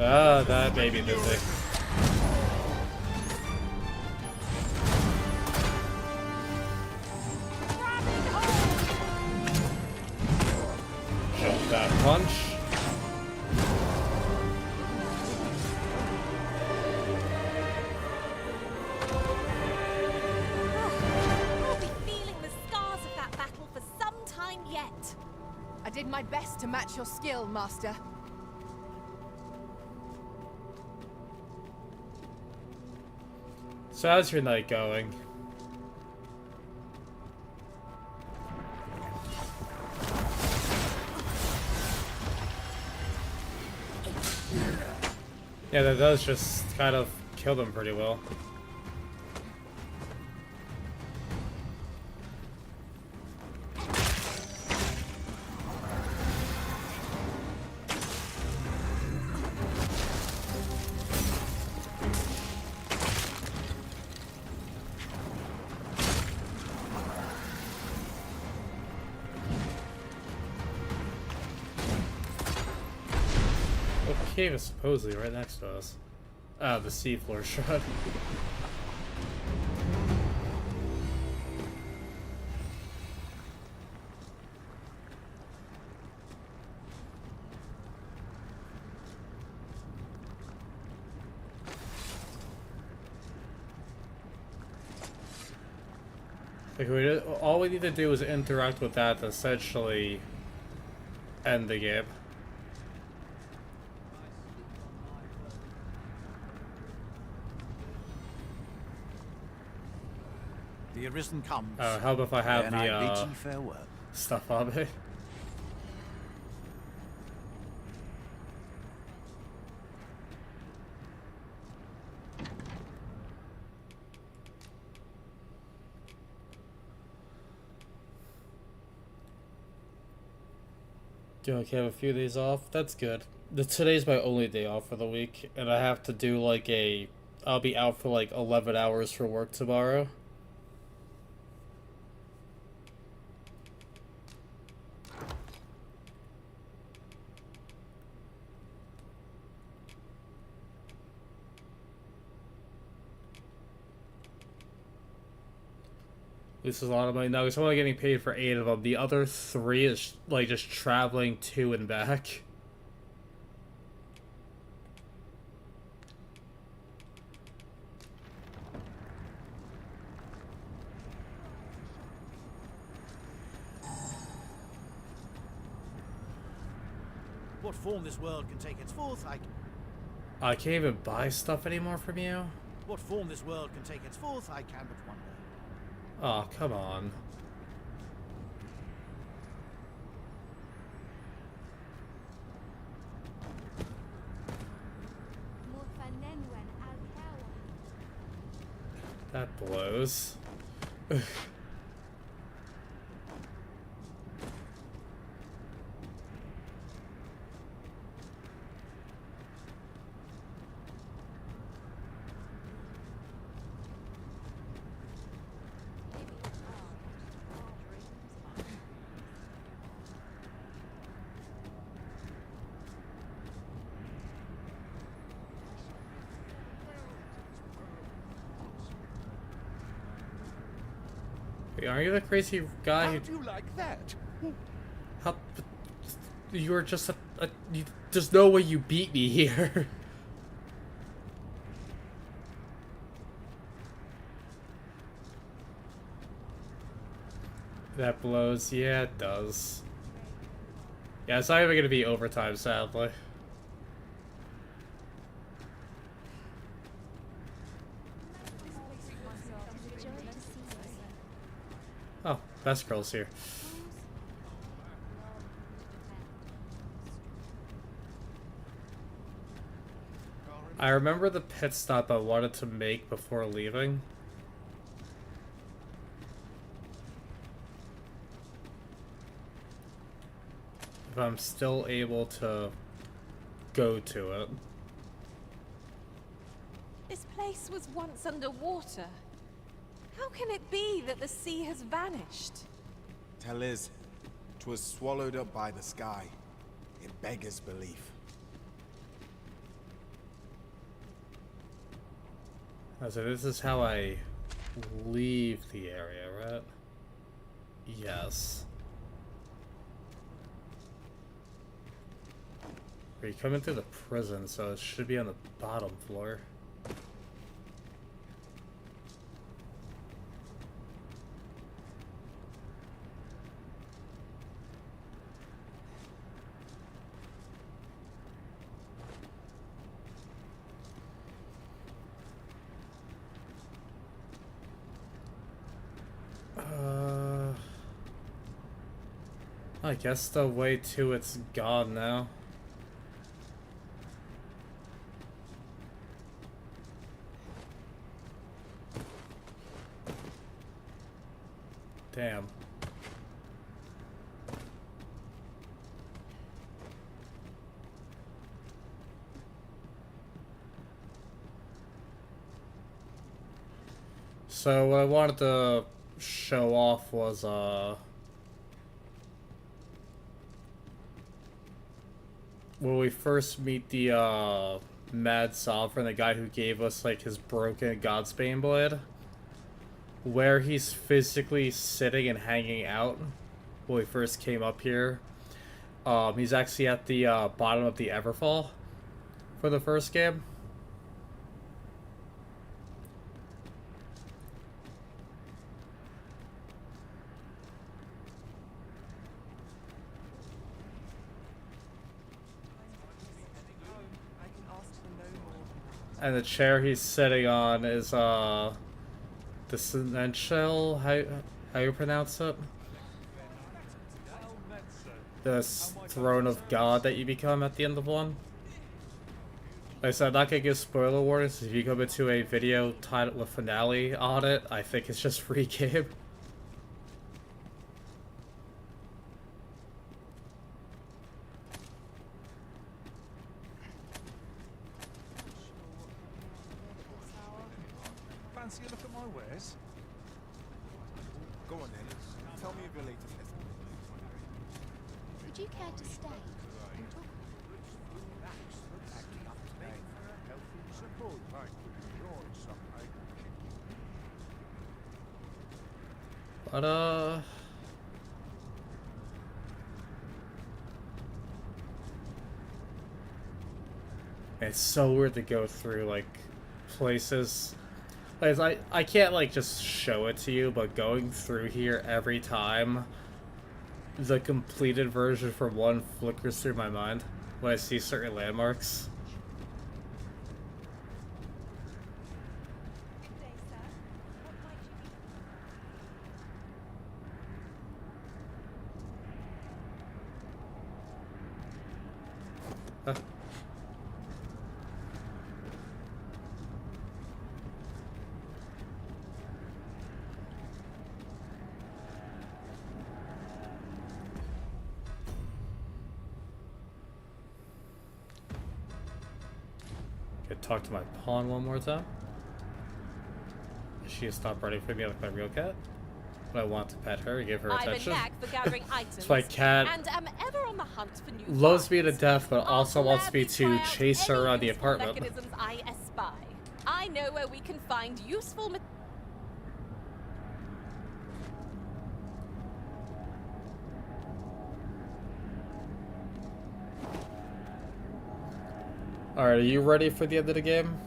Ah, that baby music. Jump that punch. We'll be feeling the scars of that battle for some time yet. I did my best to match your skill, Master. So how's your night going? Yeah, that does just kind of kill them pretty well. Cave is supposedly right next to us. The seafloor shot. Like all we need to do is interact with that to essentially end the game. The Arisen comes. How about if I have and I bid the ye farewell. stuff on me? Do I have a few days off? That's good. Today's my only day off for the week, and I have to do like I'll be out for like 11 hours for work tomorrow. This is a lot of money. No, because I'm only getting paid for 8 of them. The other 3 is like just traveling to and back. What form this world can take henceforth, I can't even buy stuff anymore from you? What form this world can take henceforth, I can but wonder. Oh, come on. That blows. Are you the crazy guy How do you like that? How... You're just there's no way you beat me here. That blows. Yeah, it does. Yeah, it's not even gonna be overtime, sadly. Oh, best girl's here. I remember the pit stop I wanted to make before leaving. If I'm still able to go to it. This place was once underwater. How can it be that the sea has vanished? Tell Liz, 'twas swallowed up by the sky. It beggars belief. So this is how I leave the area, right? Yes. You're coming through the prison, so it should be on the bottom floor. I guess the way to it's gone now. Damn. So what I wanted to show off was when we first meet the Mad Sovereign, the guy who gave us like his broken Godsbane blade, where he's physically sitting and hanging out when we first came up here. He's actually at the bottom of the Everfall for the first game. And the chair he's sitting on is the Sinential, how you pronounce it? The Throne of God that you become at the end of one. Like I said, I'm not gonna give spoiler warnings. If you come into a video titled with finale on it, I think it's just free game. Fancy a look at my wares? Go on then. Tell me of your latest estimate. Would you care to stay and talk? But it's so weird to go through like places. Like, I can't like just show it to you, but going through here every time the completed version for one flickers through my mind when I see certain landmarks. Talk to my pawn one more time. She stopped running from me like my real cat. But I want to pet her and give her attention. I have a knack for gathering items. So my cat and am ever on the hunt for new loves me to death, but also wants me to chase her around the apartment. mechanisms I espy. I know where we can find useful. Alright, are you ready for the end of the game?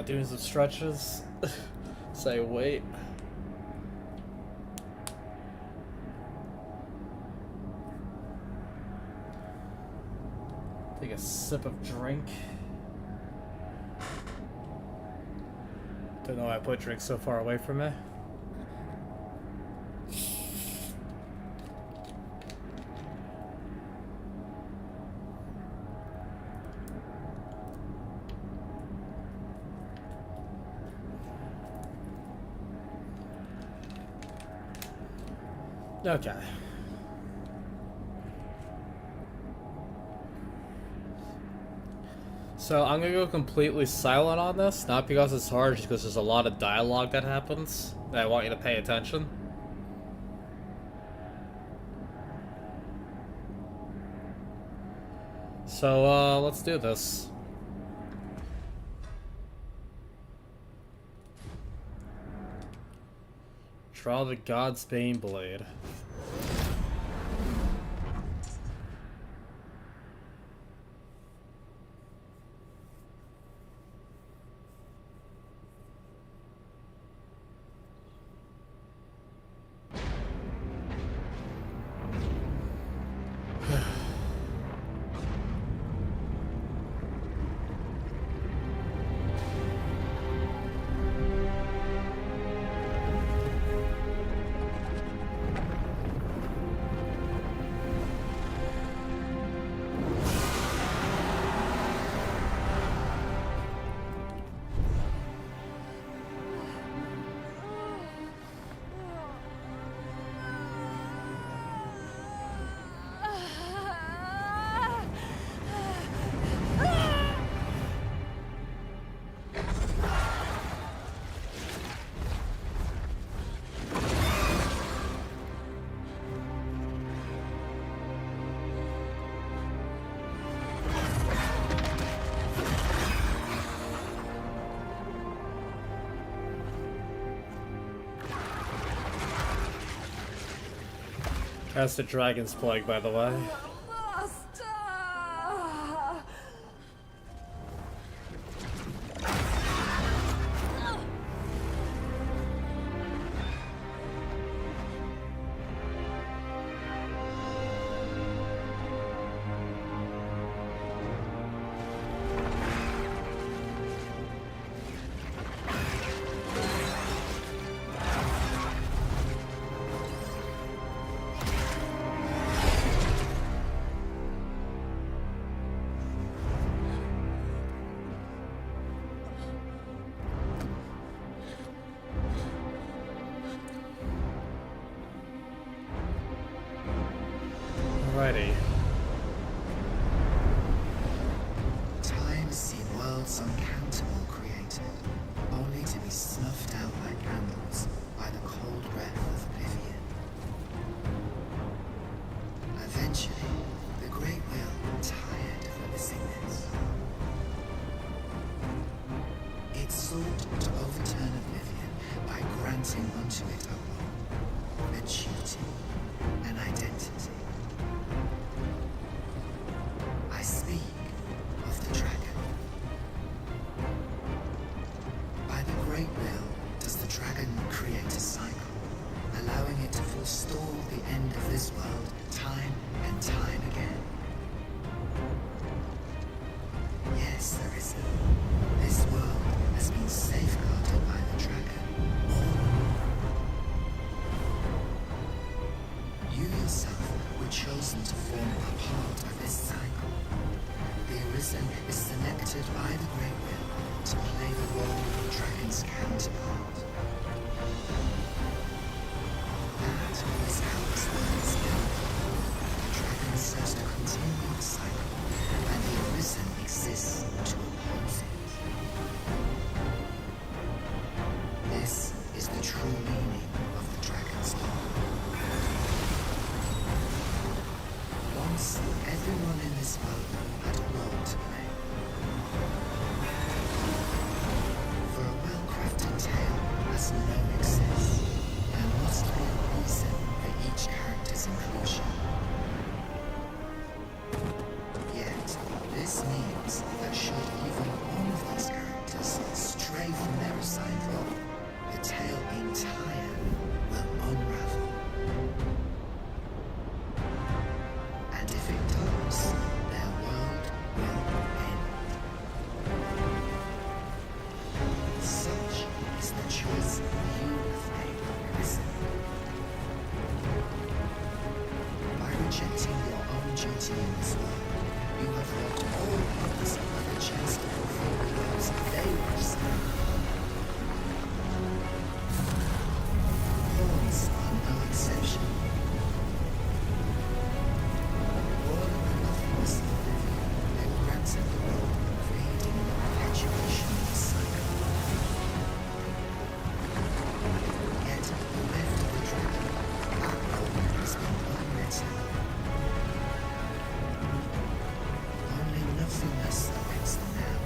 Doing some stretches. Say wait. Take a sip of drink. Don't know why I put drink so far away from me. Okay. So I'm gonna go completely silent on this, not because it's hard, just because there's a lot of dialogue that happens that I want you to pay attention. So let's do this. Draw the Godsbane blade. That's the dragon's plague, by the way. Alrighty. Time has seen worlds uncountable created, only to be snuffed out like candles by the cold breath of oblivion. Eventually, the Great Wheel tired of witnessing this. It sought to overturn oblivion by granting unto it a role, a duty, an identity. I speak of the dragon. By the Great Will does the dragon create a cycle, allowing it to forestall the end of this world time and time again. Yes, Arisen, this world has been safeguarded by the dragon. You yourself were chosen to form a part of this cycle. The Arisen is selected by the Great Will to play the role of the dragon's counterpart. That is how this world is built. The dragon serves to continue the cycle, and the Arisen exists to oppose it. This is the true meaning of the dragon's law. Once, everyone in this world had a role to play. For a well-crafted tale has no excess. There must be a reason for each character's inclusion. Yet, this means that should even one of these characters stray from their assigned role, the tale entire will unravel. And if it does, their world will end. Such is the choice you have made, Arisen. By rejecting your own duty in this world, you have robbed all others of the chance to fulfill the roles they were assigned. Pawns are no exception. They were granted the role of aiding in the perpetuation of the cycle. Yet, bereft of the dragon, that role has been unmet. Only nothingness awaits them now.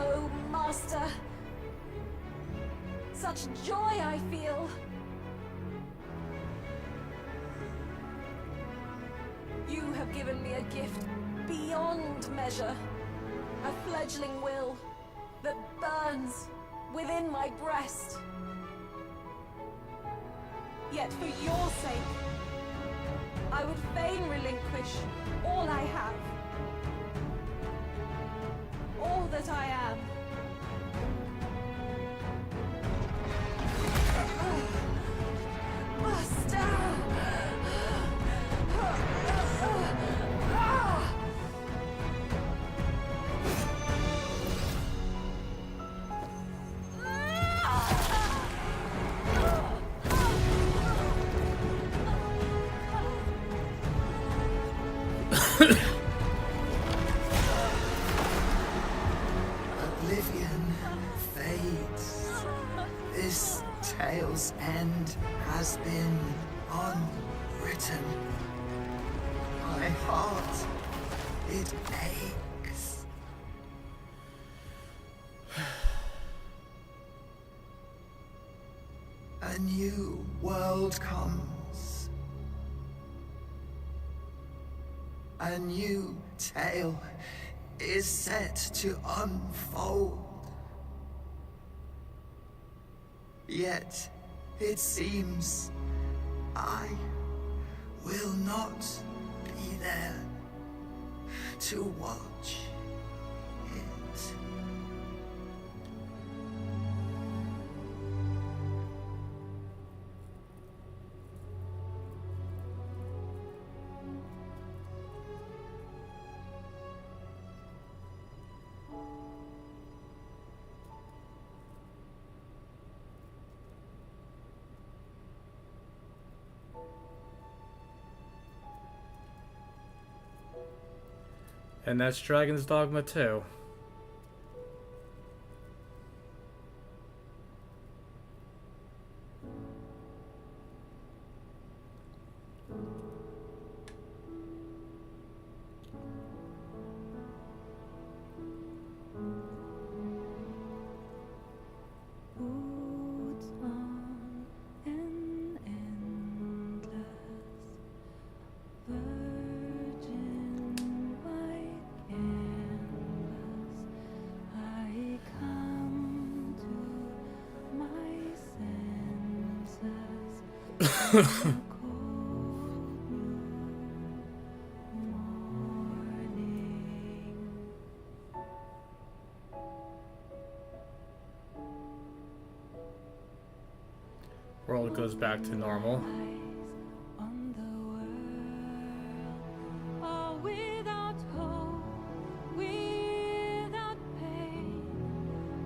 Oh, Master! Such joy I feel! You have given me a gift beyond measure. A fledgling will that burns within my breast. Yet for your sake, I would fain relinquish all I have. All that I am. beaten. My heart, it aches. A new world comes. A new tale is set to unfold. Yet, it seems I will not be there to watch it. And that's Dragon's Dogma 2. Boots on an endless virgin white canvas. I come to my senses in the cold new morning. World goes back to normal. On the world, all without hope, without pain.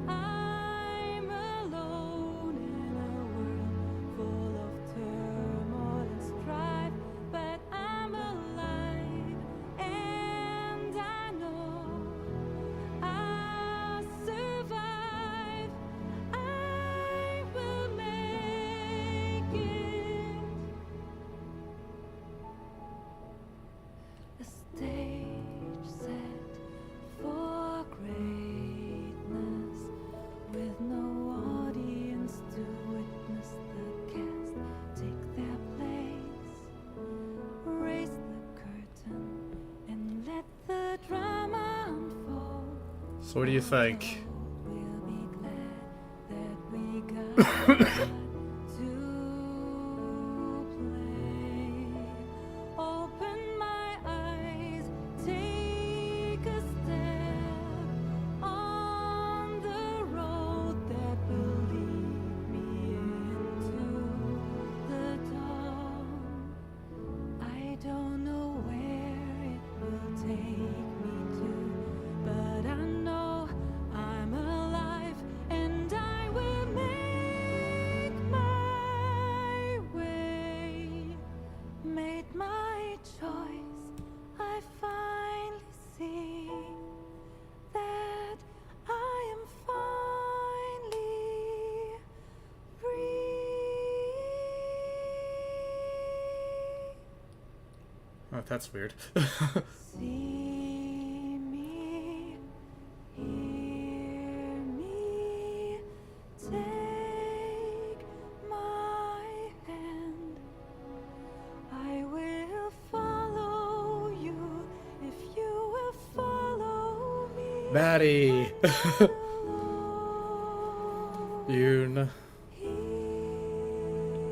I'm alone in a world full of turmoil and strife, but I'm alive, and I know I'll survive. I will make it. A stage set for greatness, with no audience to witness the cast take their place. Raise the curtain and let the drama unfold. So what do you think? We'll be glad that we got to play. Open my eyes, take a step on the road that will lead me into the dawn. I don't know where it will take me to, but I know I'm alive and I will make my way. Made my choice, I finally see that I am finally free. Oh, that's weird. See me, hear me, take my hand. I will follow you if you will follow me. Maddie! Yoon.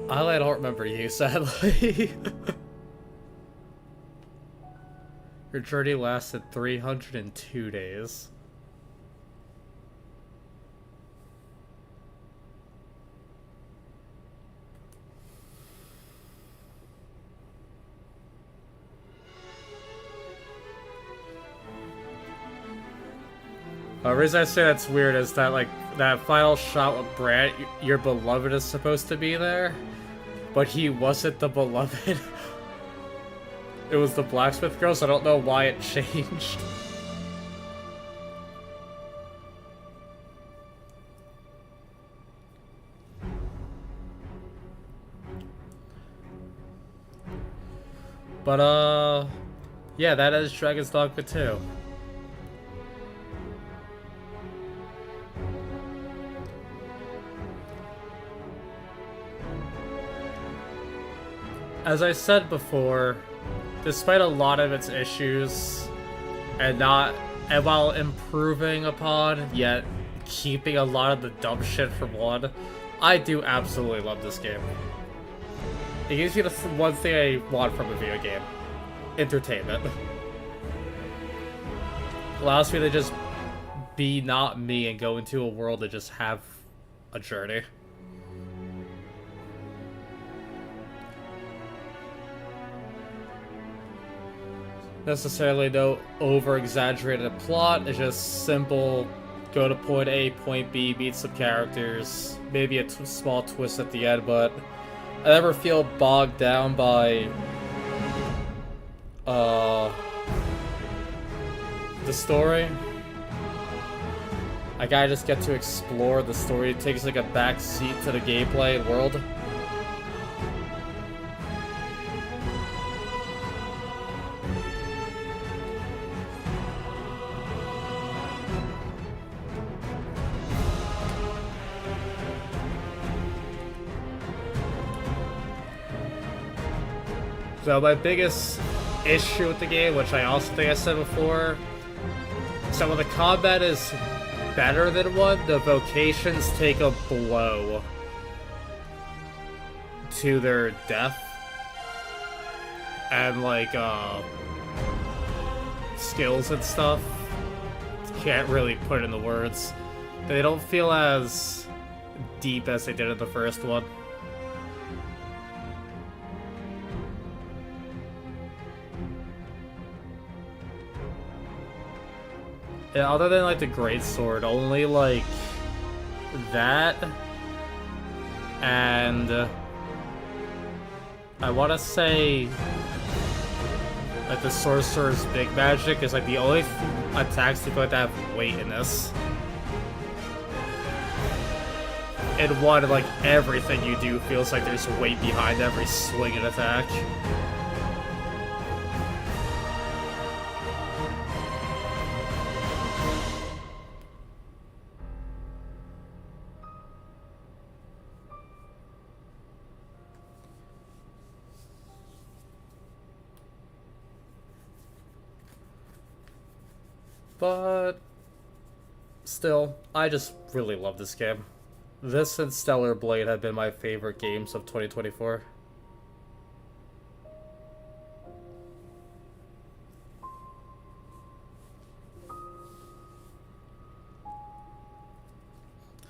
I don't remember you, sadly. Your journey lasted 302 days. The reason I say that's weird is that, like, that final shot with Brant, your beloved is supposed to be there, but he wasn't the beloved. It was the blacksmith girl, so I don't know why it changed. But, yeah, that is Dragon's Dogma 2. As I said before, despite a lot of its issues, and while improving upon, yet keeping a lot of the dumb shit from 1, I do absolutely love this game. It gives me the one thing I want from a video game. Entertainment. Allows me to just be not me and go into a world and just have a journey. Necessarily no over-exaggerated plot, it's just simple, go to point A, point B, meet some characters, maybe a small twist at the end, but I never feel bogged down by the story. Like, I just get to explore the story. It takes like a back seat to the gameplay and world. So my biggest issue with the game, which I also think I said before, some of the combat is better than 1, the vocations take a blow to their death. And like, skills and stuff. Can't really put it into words. They don't feel as deep as they did in the first one. Yeah, other than like the greatsword, only like that, and I want to say like the sorcerer's big magic is like the only attacks that feel like that have weight in this. In 1, like everything you do feels like there's weight behind every swing and attack. But still, I just really love this game. This and Stellar Blade have been my favorite games of 2024.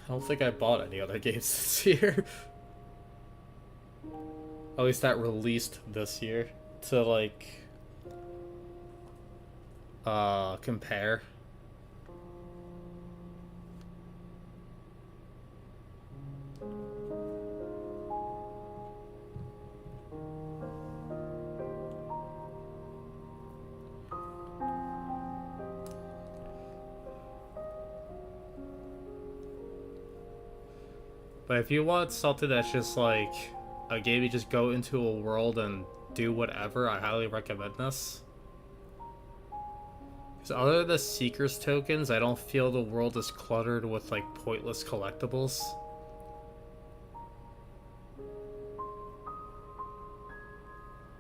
I don't think I bought any other games this year. At least that released this year to like compare. But if you want something that's just like a game you just go into a world and do whatever, I highly recommend this. Because other than the Seeker's tokens, I don't feel the world is cluttered with like pointless collectibles.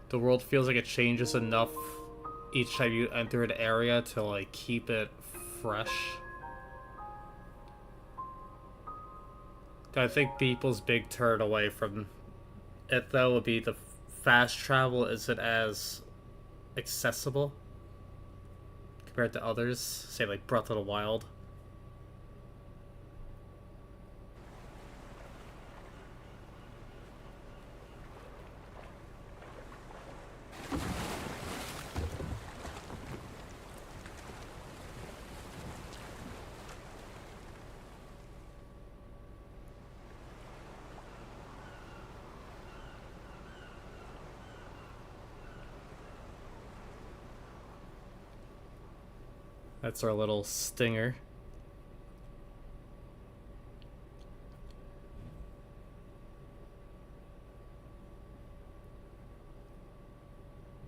The world feels like it changes enough each time you enter an area to like keep it fresh. I think people's big turn away from it, though, would be the fast travel isn't as accessible compared to others, say like Breath of the Wild. That's our little stinger.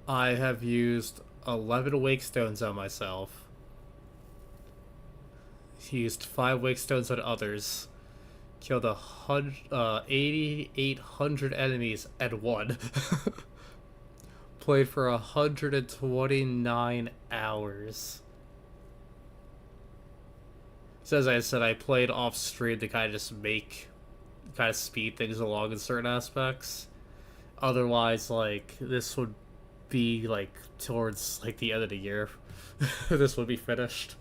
I have used 11 wake stones on myself. Used 5 wake stones on others. Killed 8,800 enemies and won. Played for 129 hours. So as I said, I played off stream to kind of just kind of speed things along in certain aspects. Otherwise, like, this would be, like, towards, like, the end of the year. This would be finished.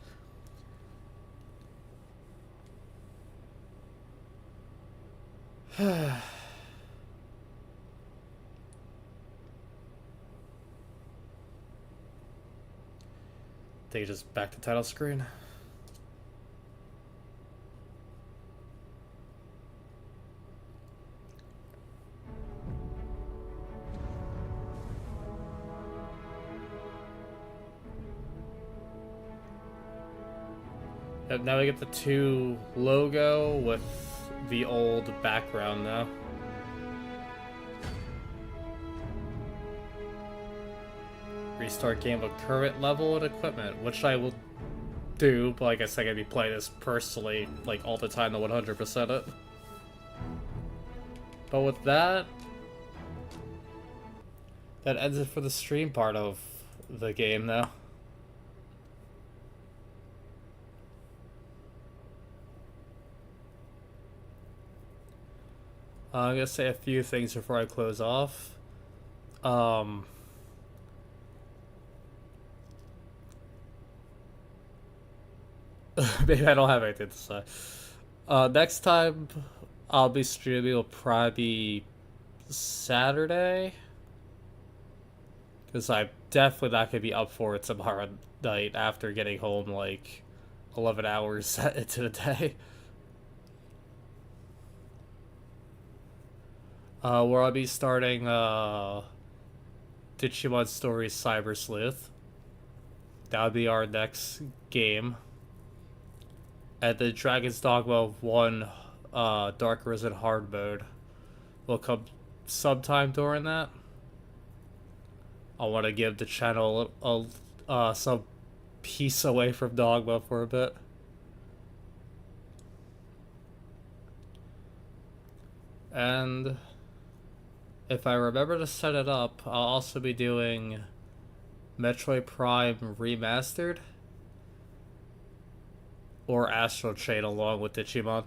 Take it just back to title screen. Yep, now we get the 2 logo with the old background now. Restart game with current level and equipment, which I will do, but like I said, I'm gonna be playing this personally, like, all the time to 100% it. But with that, that ends it for the stream part of the game now. I'm gonna say a few things before I close off. Maybe I don't have anything to say. Next time I'll be streaming will probably be Saturday. Because I'm definitely not going to be up for it tomorrow night after getting home like 11 hours into the day. Where I'll be starting Digimon Stories Cyber Sleuth. That'll be our next game. And the Dragon's Dogma 1 Dark Risen Hard Mode will come sometime during that. I want to give the channel some peace away from Dogma for a bit. And if I remember to set it up, I'll also be doing Metroid Prime Remastered or Astral Chain along with Digimon.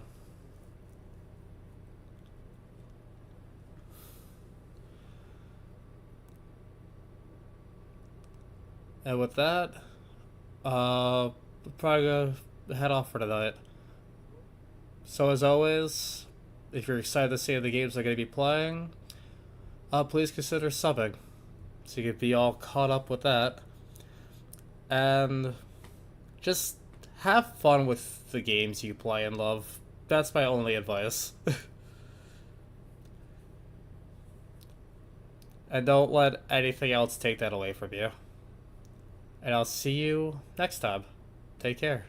And with that, probably gonna head off for tonight. So as always, if you're excited to see the games I'm going to be playing, please consider subbing, so you can be all caught up with that. And just have fun with the games you play and love. That's my only advice. And don't let anything else take that away from you. And I'll see you next time. Take care.